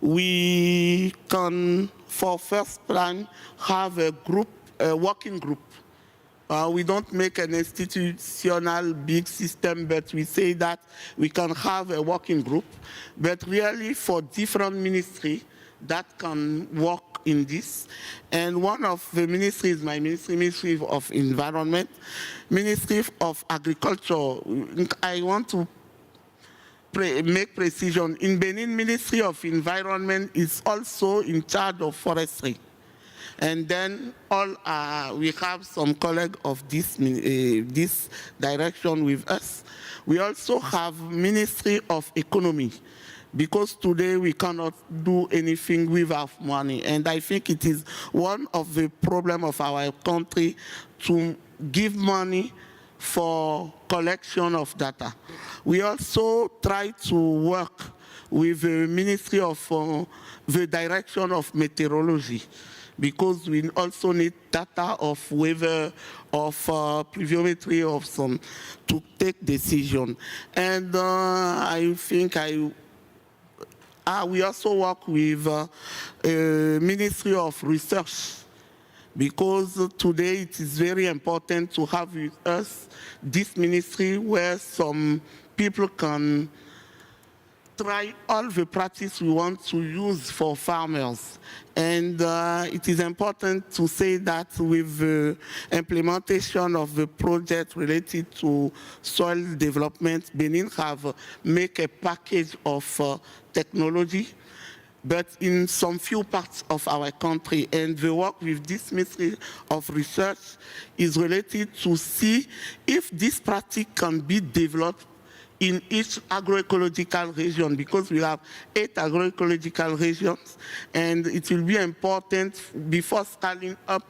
we can, for first plan, have a working group. We don't make an institutional big system, but we say that we can have a working group. But really, for different ministries, that can work in this. And one of the ministries, my ministry, Ministry of Environment, Ministry of Agriculture, I want to make precision. In Benin, Ministry of Environment is also in charge of forestry. And then we have some colleagues of this direction with us. We also have Ministry of Economy, because today we cannot do anything without money. And I think it is one of the problems of our country to give money for collection of data. We also try to work with the Ministry of the Direction of Meteorology, because we also need data of weather, of pluviometry, of some to take decision. And I think we also work with Ministry of Research, because today it is very important to have with us this ministry where some people can try all the practice we want to use for farmers. And it is important to say that with the implementation of the project related to soil development, Benin have made a package of technology, but in some few parts of our country. And the work with this Ministry of Research is related to see if this practice can be developed in each agroecological region, because we have 8 agroecological regions, and it will be important before scaling up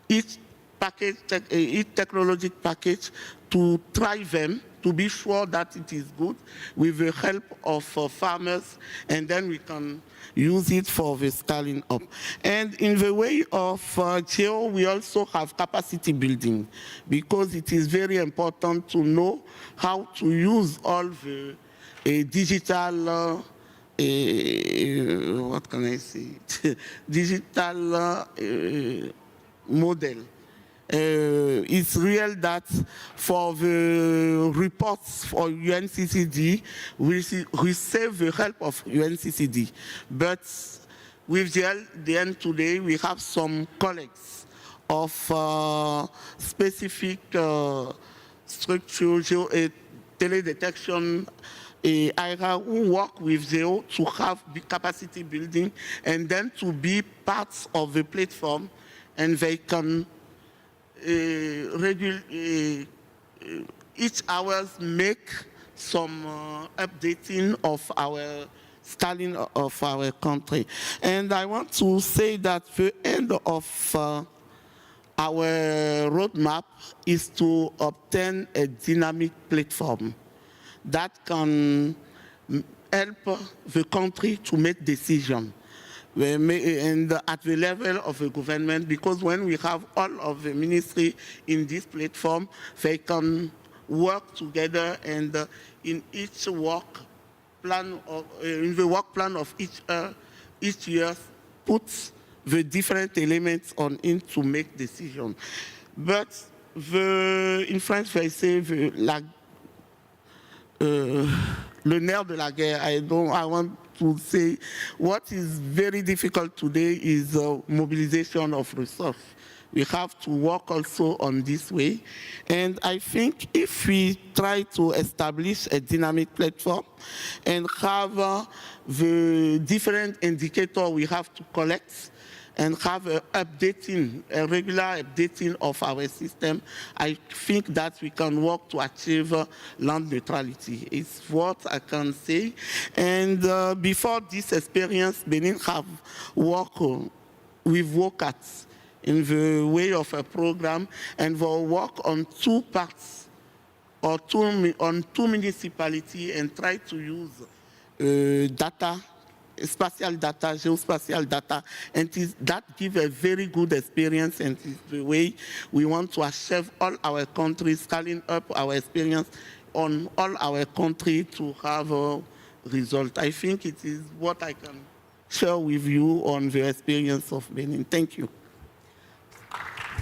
each package, each technology package, to try them, to be sure that it is good, with the help of farmers, and then we can use it for the scaling up. And in the way of GEO, we also have capacity building, because it is very important to know how to use all the digital, what can I say, digital model. It's real that for the reports for UNCCD, we receive the help of UNCCD. But with the end today, we have some colleagues of specific structure, teledetection, who work with GEO to have capacity building and then to be parts of the platform, and they can each hours make some updating of our scaling of our country. And I want to say that the end of our roadmap is to obtain a dynamic platform that can help the country to make decisions. And at the level of the government, because when we have all of the ministry in this platform, they can work together, and in each work plan, in the work plan of each year, put the different elements on it to make decisions. But in French, they say le nerf de la guerre. I want to say what is very difficult today is mobilization of resources. We have to work also on this way. And I think if we try to establish a dynamic platform and have the different indicators we have to collect, and have a regular updating of our system, I think that we can work to achieve land neutrality. It's what I can say. And before this experience, Benin have worked with WOCAT in the way of a program, and we'll work on 2 parts, or on 2 municipalities, and try to use data, spatial data, geospatial data, and that gives a very good experience, and it's the way we want to achieve all our countries, scaling up our experience on all our country to have a result. I think it is what I can share with you on the experience of Benin. Thank you.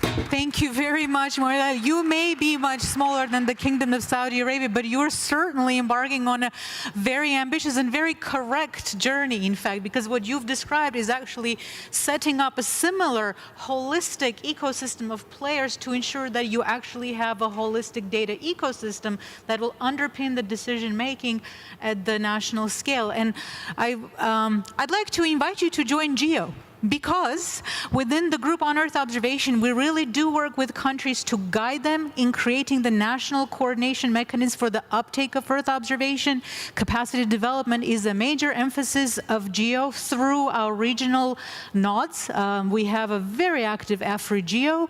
Thank you very much, Moira. You may be much smaller than the Kingdom of Saudi Arabia, but you're certainly embarking on a very ambitious and very correct journey, in fact, because what you've described is actually setting up a similar holistic ecosystem of players to ensure that you actually have a holistic data ecosystem that will underpin the decision-making at the national scale. And I'd like to invite you to join GEO, because within the Group on Earth Observation, we really do work with countries to guide them in creating the national coordination mechanism for the uptake of Earth observation. Capacity development is a major emphasis of GEO through our regional nodes. We have a very active AFRI-GEO,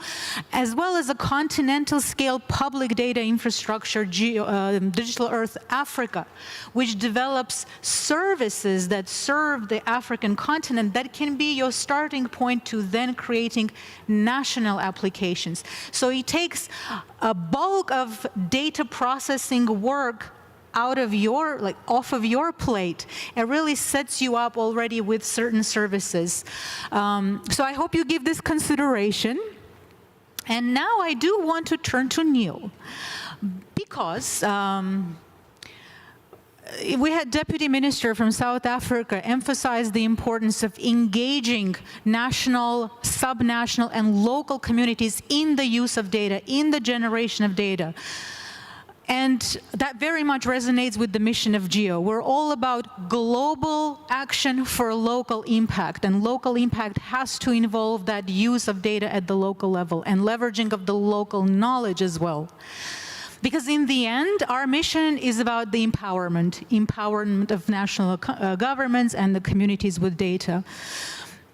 as well as a continental scale public data infrastructure, Digital Earth Africa, which develops services that serve the African continent that can be your starting point to then creating national applications. So it takes a bulk of data processing work out of your, off of your plate, and really sets you up already with certain services. So I hope you give this consideration. And now I do want to turn to Neil, because we had Deputy Minister from South Africa emphasize the importance of engaging national, subnational, and local communities in the use of data, in the generation of data. And that very much resonates with the mission of GEO. We're all about global action for local impact, and local impact has to involve that use of data at the local level and leveraging of the local knowledge as well. Because in the end, our mission is about the empowerment of national governments and the communities with data.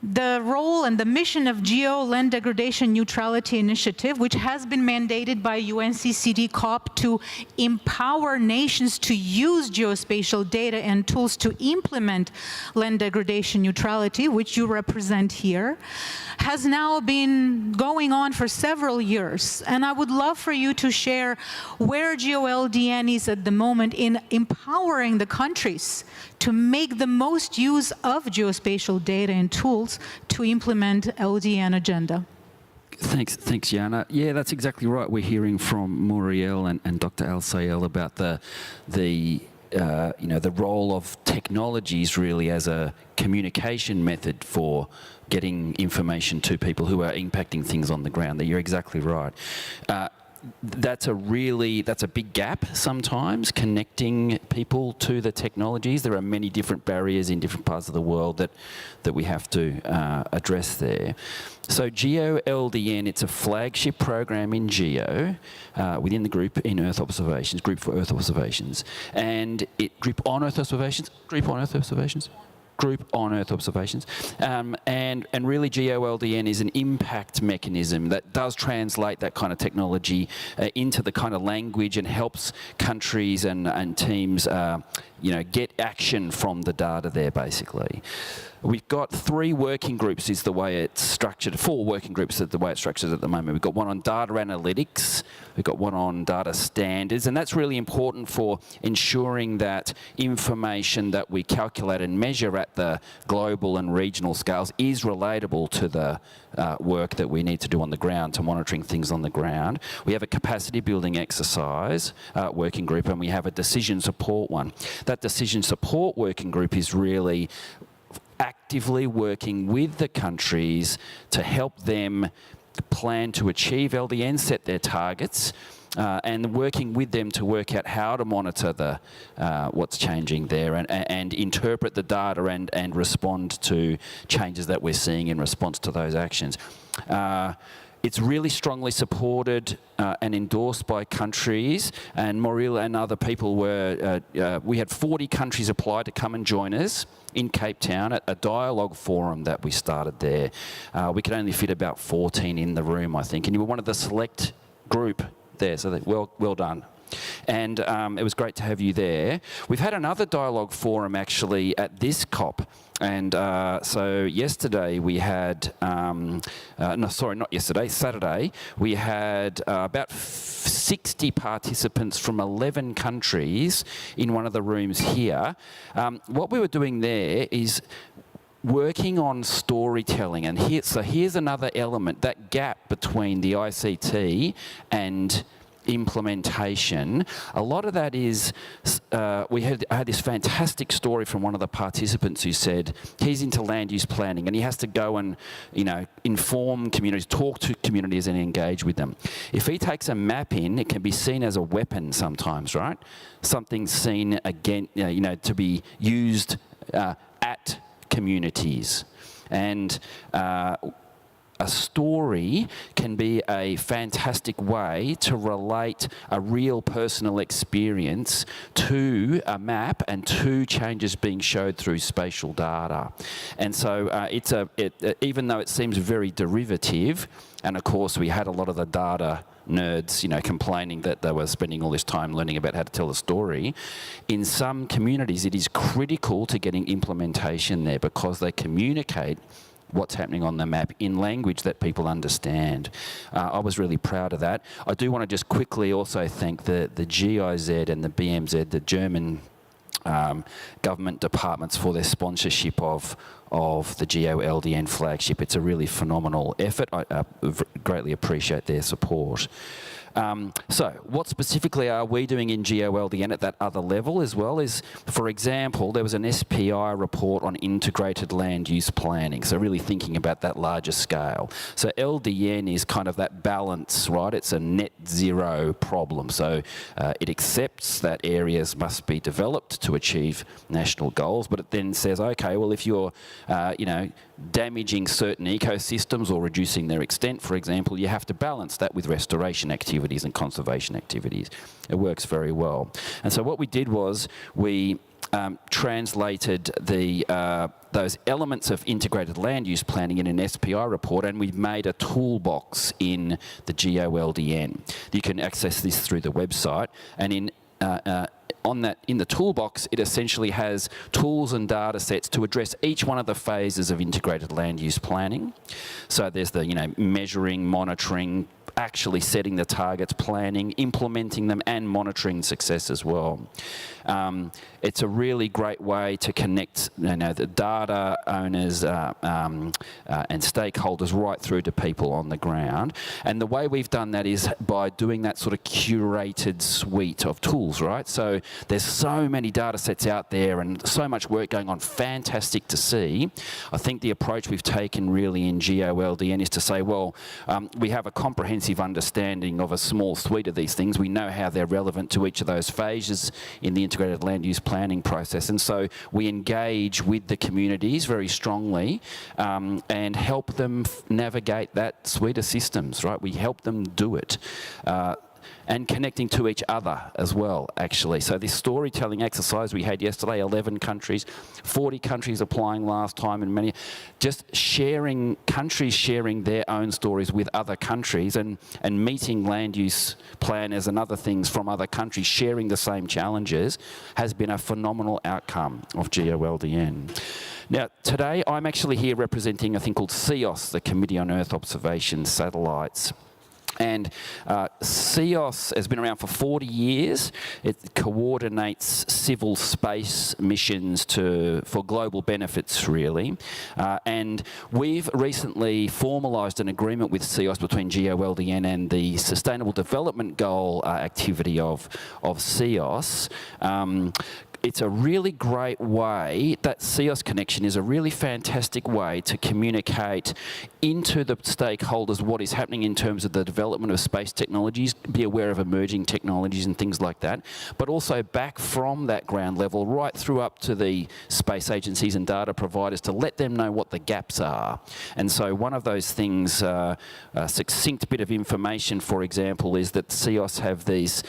The role and the mission of GEO Land Degradation Neutrality Initiative, which has been mandated by UNCCD COP to empower nations to use geospatial data and tools to implement land degradation neutrality, which you represent here, has now been going on for several years. And I would love for you to share where GEO-LDN is at the moment in empowering the countries to make the most use of geospatial data and tools to implement LDN agenda. Thanks, Jana. Yeah, that's exactly right. We're hearing from Muriel and Dr. Al-Sayel about the role of technologies really as a communication method for getting information to people who are impacting things on the ground. You're exactly right. That's a big gap sometimes, connecting people to the technologies. There are many different barriers in different parts of the world that we have to address there. So GEO-LDN, it's a flagship program in GEO within the Group on Earth Observations, Group for Earth Observations. And Group on Earth Observations. And really GEO-LDN is an impact mechanism that does translate that kind of technology into the kind of language and helps countries and teams get action from the data there, basically. We've got 3 working groups is the way it's structured, 4 working groups is the way it's structured at the moment. We've got one on data analytics, we've got one on data standards, and that's really important for ensuring that information that we calculate and measure at the global and regional scales is relatable to the work that we need to do on the ground, to monitoring things on the ground. We have a capacity building exercise working group, and we have a decision support one. That decision support working group is really actively working with the countries to help them plan to achieve LDN, set their targets, and working with them to work out how to monitor what's changing there and interpret the data and respond to changes that we're seeing in response to those actions. It's really strongly supported and endorsed by countries, and Muriel and other people we had 40 countries apply to come and join us in Cape Town at a dialogue forum that we started there. We could only fit about 14 in the room, I think, and you were one of the select group there, so well done. And it was great to have you there. We've had another dialogue forum actually at this COP. And so yesterday we had, Saturday, we had about 60 participants from 11 countries in one of the rooms here. What we were doing there is working on storytelling, and here's another element, that gap between the ICT and implementation. A lot of that is, we had this fantastic story from one of the participants who said he's into land use planning and he has to go and, inform communities, talk to communities and engage with them. If he takes a map in, it can be seen as a weapon sometimes, right? Something seen again, to be used at communities. And a story can be a fantastic way to relate a real personal experience to a map and to changes being showed through spatial data. And so even though it seems very derivative, and of course we had a lot of the data nerds, complaining that they were spending all this time learning about how to tell a story. In some communities, it is critical to getting implementation there because they communicate what's happening on the map in language that people understand. I was really proud of that. I do want to just quickly also thank the GIZ and the BMZ, the German government departments, for their sponsorship of the GeoLDN flagship. It's a really phenomenal effort. I greatly appreciate their support. So what specifically are we doing in GeoLDN at that other level as well is, for example, there was an SPI report on integrated land use planning, so really thinking about that larger scale. So LDN is kind of that balance, right? It's a net zero problem. So it accepts that areas must be developed to achieve national goals, but it then says, okay, well, if you're, damaging certain ecosystems or reducing their extent, for example, you have to balance that with restoration activities and conservation activities. It works very well. And so what we did was we translated those elements of integrated land use planning in an SPI report, and we've made a toolbox in the GeoLDN. You can access this through the website, and in the toolbox, it essentially has tools and data sets to address each one of the phases of integrated land use planning. So there's the, measuring, monitoring, actually setting the targets, planning, implementing them, and monitoring success as well. It's a really great way to connect the data owners and stakeholders right through to people on the ground. And the way we've done that is by doing that sort of curated suite of tools, right? So there's so many data sets out there and so much work going on, fantastic to see. I think the approach we've taken really in GeoLDN is to say, well, we have a comprehensive understanding of a small suite of these things. We know how they're relevant to each of those phases in the integrated land use planning process, and so we engage with the communities very strongly and help them navigate that suite of systems, right? We help them do it. And connecting to each other as well, actually. So this storytelling exercise we had yesterday, 11 countries, 40 countries applying last time, and many, just sharing, countries sharing their own stories with other countries and meeting land use planners and other things from other countries, sharing the same challenges, has been a phenomenal outcome of GeoLDN. Now, today I'm actually here representing a thing called CEOS, the Committee on Earth Observation Satellites. And CEOS has been around for 40 years. It coordinates civil space missions for global benefits, really. And we've recently formalised an agreement with CEOS between GeoLDN and the Sustainable Development Goal activity of CEOS. It's a really great way, that CEOS connection is a really fantastic way to communicate into the stakeholders what is happening in terms of the development of space technologies, be aware of emerging technologies and things like that, but also back from that ground level right through up to the space agencies and data providers to let them know what the gaps are. And so one of those things, a succinct bit of information, for example, is that CEOS have these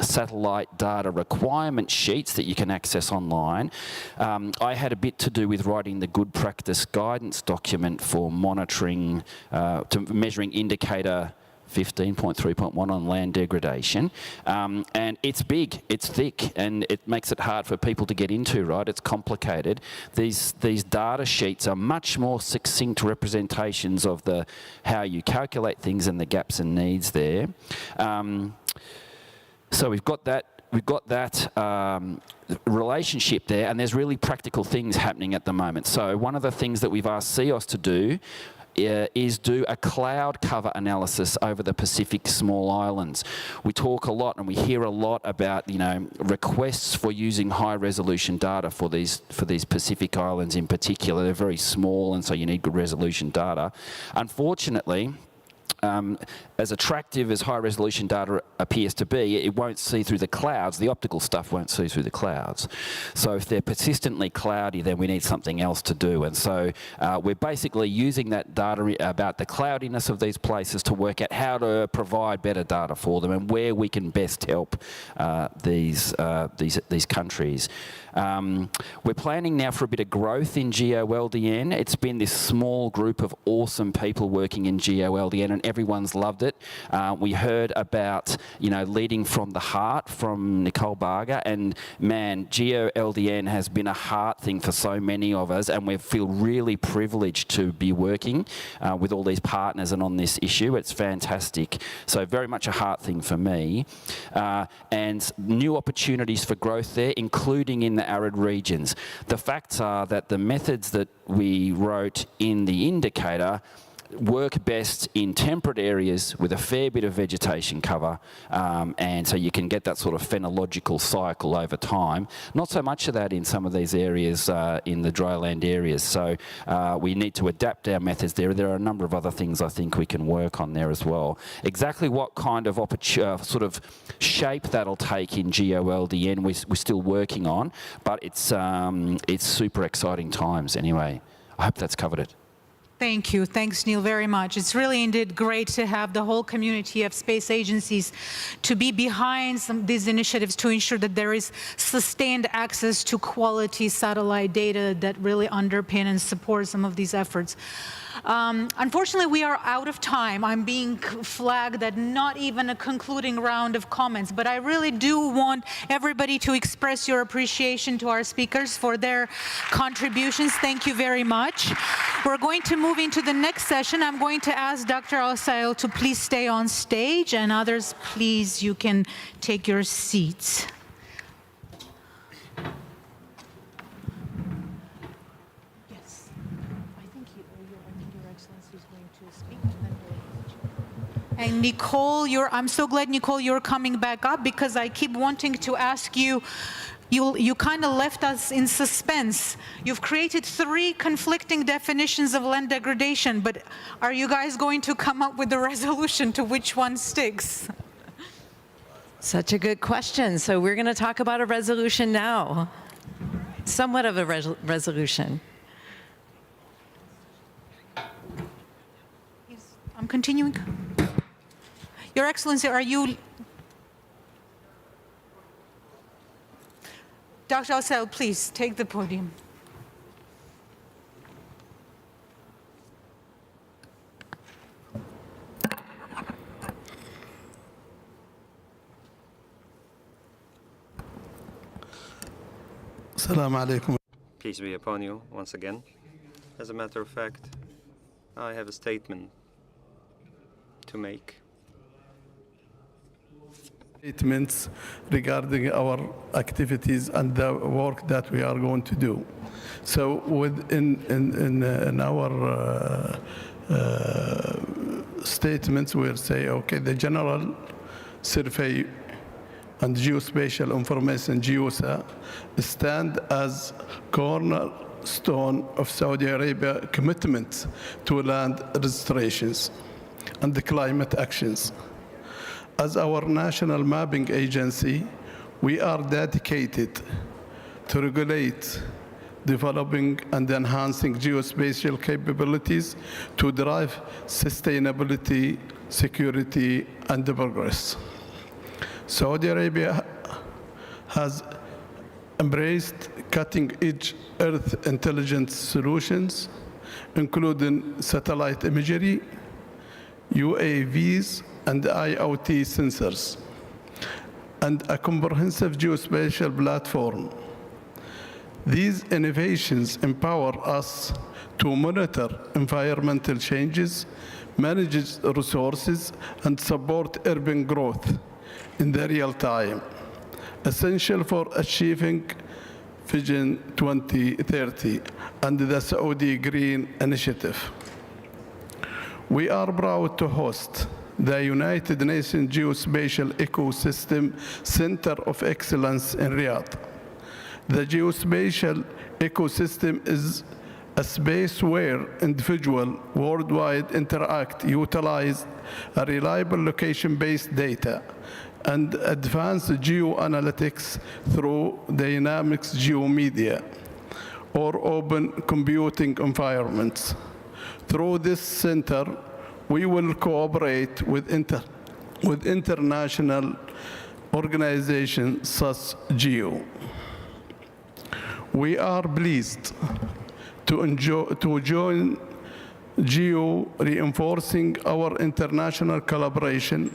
satellite data requirement sheets that you can access online. I had a bit to do with writing the good practice guidance document for monitoring, to measuring indicator 15.3.1 on land degradation. And it's big, it's thick, and it makes it hard for people to get into, right? It's complicated. These data sheets are much more succinct representations of how you calculate things and the gaps and needs there. So we've got that we've got that relationship there, and there's really practical things happening at the moment. So one of the things that we've asked CEOS to do is do a cloud cover analysis over the Pacific small islands. We talk a lot and we hear a lot about, you know, requests for using high resolution data for these Pacific islands in particular. They're very small, and so you need good resolution data. Unfortunately, as attractive as high-resolution data appears to be, it won't see through the clouds. The optical stuff won't see through the clouds. So if they're persistently cloudy, then we need something else to do. And so we're basically using that data about the cloudiness of these places to work out how to provide better data for them and where we can best help these countries. We're planning now for a bit of growth in GeoLDN. It's been this small group of awesome people working in GeoLDN, and everyone's loved it. We heard about, you know, leading from the heart from Nicole Barger, and man, GeoLDN has been a heart thing for so many of us, and we feel really privileged to be working with all these partners and on this issue. It's fantastic. So very much a heart thing for me. And new opportunities for growth there, including in the arid regions. The facts are that the methods that we wrote in the indicator work best in temperate areas with a fair bit of vegetation cover, and so you can get that sort of phenological cycle over time. Not so much of that in some of these areas, in the dryland areas. So we need to adapt our methods there. There are a number of other things I think we can work on there as well. Exactly what kind of sort of shape that'll take in GeoLDN, we're still working on, but it's super exciting times anyway. I hope that's covered it. Thank you. Thanks, Neil, very much. It's really indeed great to have the whole community of space agencies to be behind these initiatives to ensure that there is sustained access to quality satellite data that really underpin and support some of these efforts. Unfortunately, we are out of time. I'm being flagged that not even a concluding round of comments, but I really do want everybody to express your appreciation to our speakers for their contributions. Thank you very much. We're going to move into the next session. I'm going to ask Dr. Al-Sail to please stay on stage, and others, please, you can take your seats. And Nicole, I'm so glad, Nicole, you're coming back up, because I keep wanting to ask you, you kind of left us in suspense. You've created 3 conflicting definitions of land degradation, but are you guys going to come up with a resolution to which one sticks? Such a good question. So we're going to talk about a resolution now. Somewhat of a resolution. I'm continuing. Your Excellency, are you... Dr. Al-Sail, please take the podium. Assalamu alaikum. Peace be upon you once again. As a matter of fact, I have a statement to make. Statements regarding our activities and the work that we are going to do. So in our statements, we'll say, okay, the General Survey and Geospatial Information, GEOSA, stand as cornerstone of Saudi Arabia commitment to land restorations and the climate actions. As our national mapping agency, we are dedicated to regulate, developing and enhancing geospatial capabilities to drive sustainability, security, and progress. Saudi Arabia has embraced cutting-edge Earth intelligence solutions, including satellite imagery, UAVs, and IoT sensors, and a comprehensive geospatial platform. These innovations empower us to monitor environmental changes, manage resources, and support urban growth in the real time. essential for achieving Vision 2030 and the Saudi Green Initiative. We are proud to host the United Nations Geospatial Ecosystem Center of Excellence in Riyadh. The geospatial ecosystem is a space where individuals worldwide interact, utilize a reliable location-based data, and advanced geoanalytics through dynamic geomedia or open computing environments. Through this center, we will cooperate with international organizations such as GEO. We are pleased to join GEO, reinforcing our international collaboration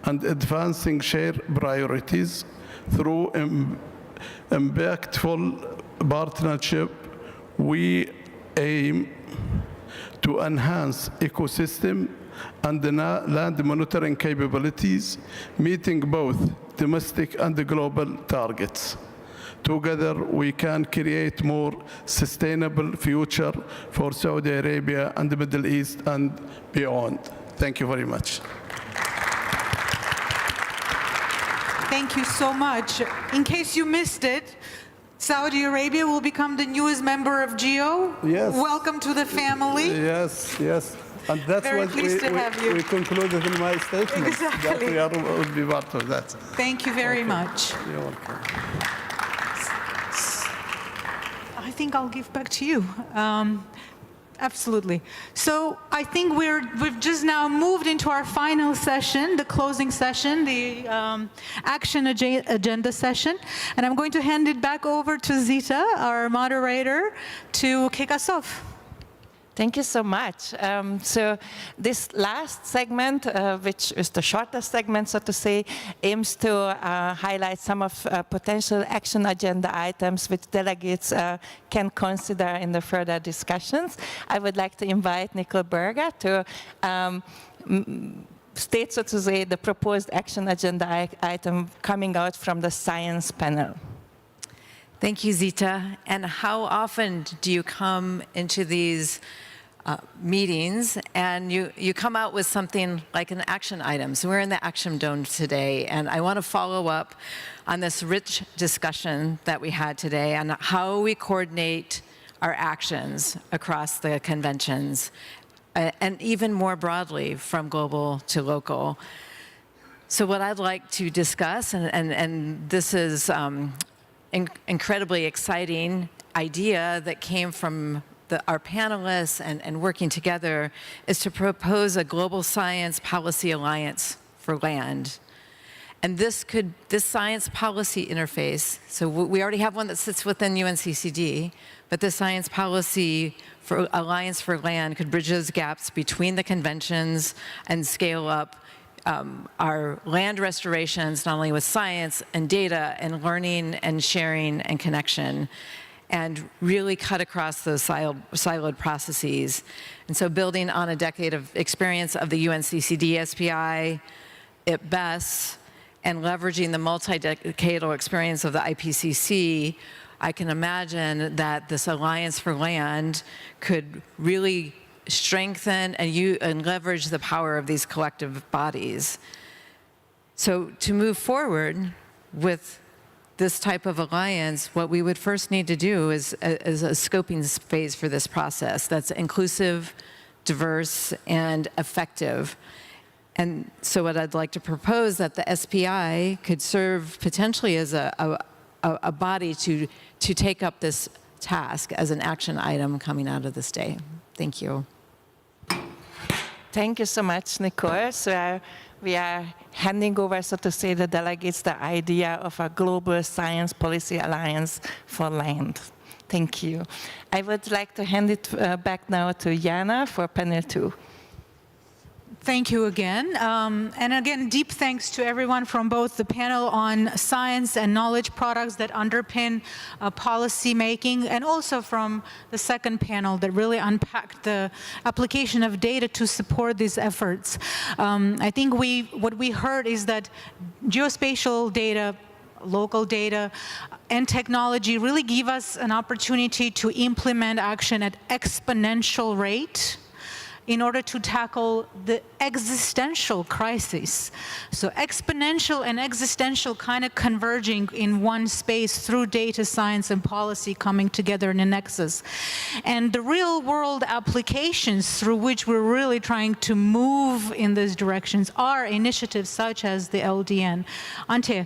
and advancing shared priorities through impactful partnership. We aim to enhance ecosystem and the land monitoring capabilities, meeting both domestic and global targets. Together, we can create more sustainable future for Saudi Arabia and the Middle East and beyond. Thank you very much. Thank you so much. In case you missed it, Saudi Arabia will become the newest member of GEO. Yes. Welcome to the family. Yes, yes. And that's Very what pleased to have you. we concluded in my statement. Exactly. That we would be part of that. Thank you very much. You're welcome. I think I'll give back to you. Absolutely. So I think we've just now moved into our final session, the closing session, the action agenda session. And I'm going to hand it back over to Zita, our moderator, to kick us off. Thank you so much. So this last segment, which is the shortest segment, so to say, aims to highlight some of potential action agenda items which delegates can consider in the further discussions. I would like to invite Nicole Berger to state, so to say, the proposed action agenda item coming out from the science panel. Thank you, Zita. And how often do you come into these meetings and you come out with something like an action item? So we're in the Action Dome today, and I want to follow up on this rich discussion that we had today on how we coordinate our actions across the conventions, and even more broadly from global to local. So what I'd like to discuss, and this is incredibly exciting idea that came from our panelists and working together, is to propose a global science policy alliance for land. And this science policy interface, so we already have one that sits within UNCCD, but the science policy for alliance for land could bridge those gaps between the conventions and scale up our land restorations, not only with science and data and learning and sharing and connection, and really cut across those siloed processes. And so building on a decade of experience of the UNCCD SPI, IPBES, and leveraging the multi-decadal experience of the IPCC, I can imagine that this Alliance for Land could really strengthen and leverage the power of these collective bodies. So to move forward with this type of alliance, what we would first need to do is a scoping phase for this process that's inclusive, diverse, and effective. And so what I'd like to propose that the SPI could serve potentially as a body to take up this task as an action item coming out of this day. Thank you. Thank you so much, Nicole. So we are handing over, so to say, the delegates the idea of a global science policy alliance for land. Thank you. I would like to hand it back now to Jana for panel 2. Thank you again. And again, deep thanks to everyone from both the panel on science and knowledge products that underpin policy making, and also from the second panel that really unpacked the application of data to support these efforts. I think what we heard is that geospatial data local data, and technology really give us an opportunity to implement action at exponential rate in order to tackle the existential crisis. So exponential and existential kind of converging in one space through data science and policy coming together in a nexus. And the real world applications through which we're really trying to move in these directions are initiatives such as the LDN. Ante,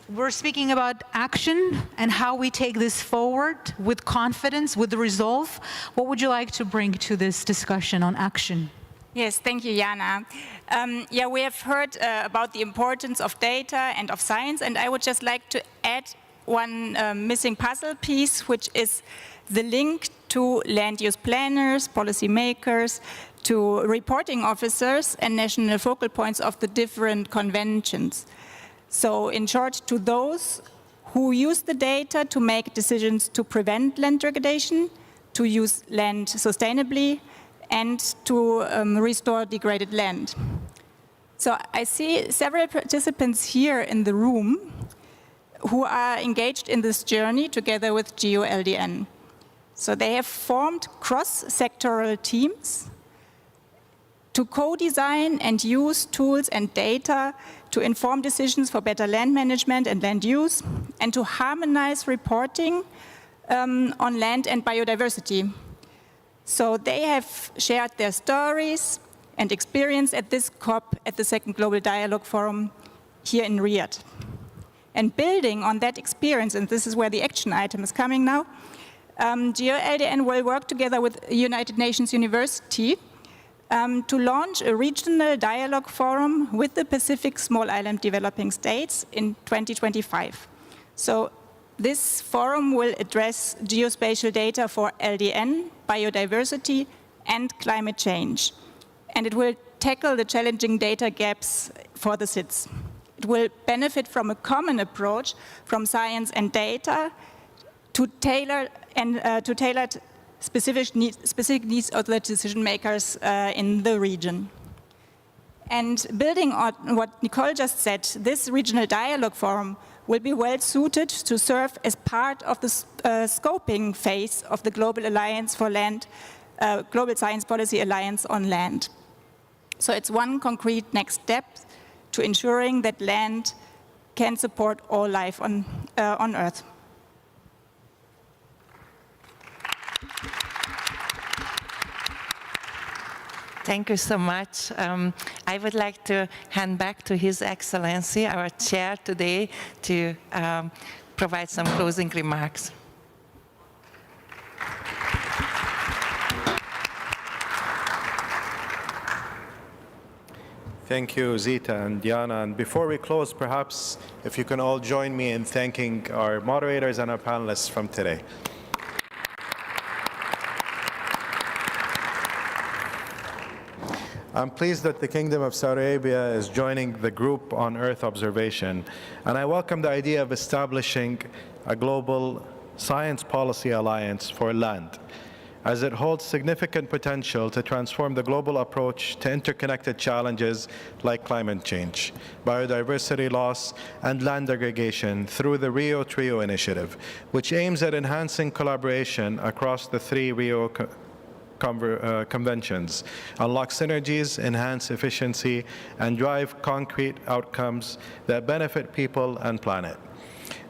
we're speaking about action and how we take this forward with confidence, with resolve. What would you like to bring to this discussion on action? Yes, thank you, Jana. Yeah, we have heard about the importance of data and of science, and I would just like to add one missing puzzle piece, which is the link to land use planners, policymakers, to reporting officers and national focal points of the different conventions. So in short, to those who use the data to make decisions to prevent land degradation, to use land sustainably, and to restore degraded land. So I see several participants here in the room who are engaged in this journey together with GeoLDN. So they have formed cross-sectoral teams to co-design and use tools and data to inform decisions for better land management and land use, and to harmonize reporting on land and biodiversity. So they have shared their stories and experience at this COP, at the Second Global Dialogue Forum here in Riyadh. And building on that experience, and this is where the action item is coming now, GeoLDN will work together with United Nations University to launch a regional dialogue forum with the Pacific Small Island Developing States in 2025. So this forum will address geospatial data for LDN, biodiversity, and climate change. And it will tackle the challenging data gaps for the SIDS. It will benefit from a common approach from science and data to tailor specific needs of the decision makers in the region. And building on what Nicole just said, this regional dialogue forum will be well suited to serve as part of the scoping phase of the Global Alliance for Land, Global Science Policy Alliance on Land. So it's one concrete next step to ensuring that land can support all life on Earth. Thank you so much. I would like to hand back to His Excellency, our chair today, to provide some closing remarks. Thank you, Zita and Diana. And before we close, perhaps if you can all join me in thanking our moderators and our panelists from today. I'm pleased that the Kingdom of Saudi Arabia is joining the Group on Earth Observation, and I welcome the idea of establishing a global science policy alliance for land, as it holds significant potential to transform the global approach to interconnected challenges like climate change, biodiversity loss, and land aggregation through the Rio Trio initiative, which aims at enhancing collaboration across the three Rio conventions, unlock synergies, enhance efficiency, and drive concrete outcomes that benefit people and planet.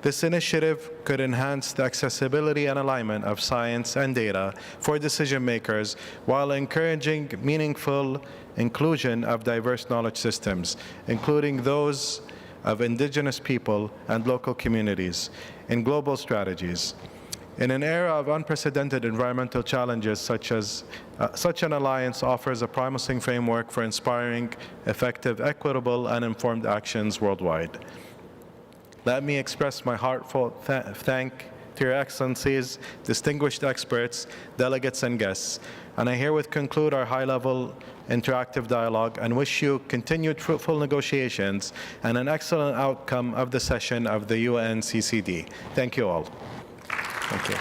This initiative could enhance the accessibility and alignment of science and data for decision makers while encouraging meaningful inclusion of diverse knowledge systems, including those of indigenous people and local communities, in global strategies. In an era of unprecedented environmental challenges, such an alliance offers a promising framework for inspiring, effective, equitable, and informed actions worldwide. Let me express my heartfelt thank to Your Excellencies, distinguished experts, delegates, and guests. And I herewith conclude our high-level interactive dialogue and wish you continued fruitful negotiations and an excellent outcome of the session of the UNCCD. Thank you all. Thank you.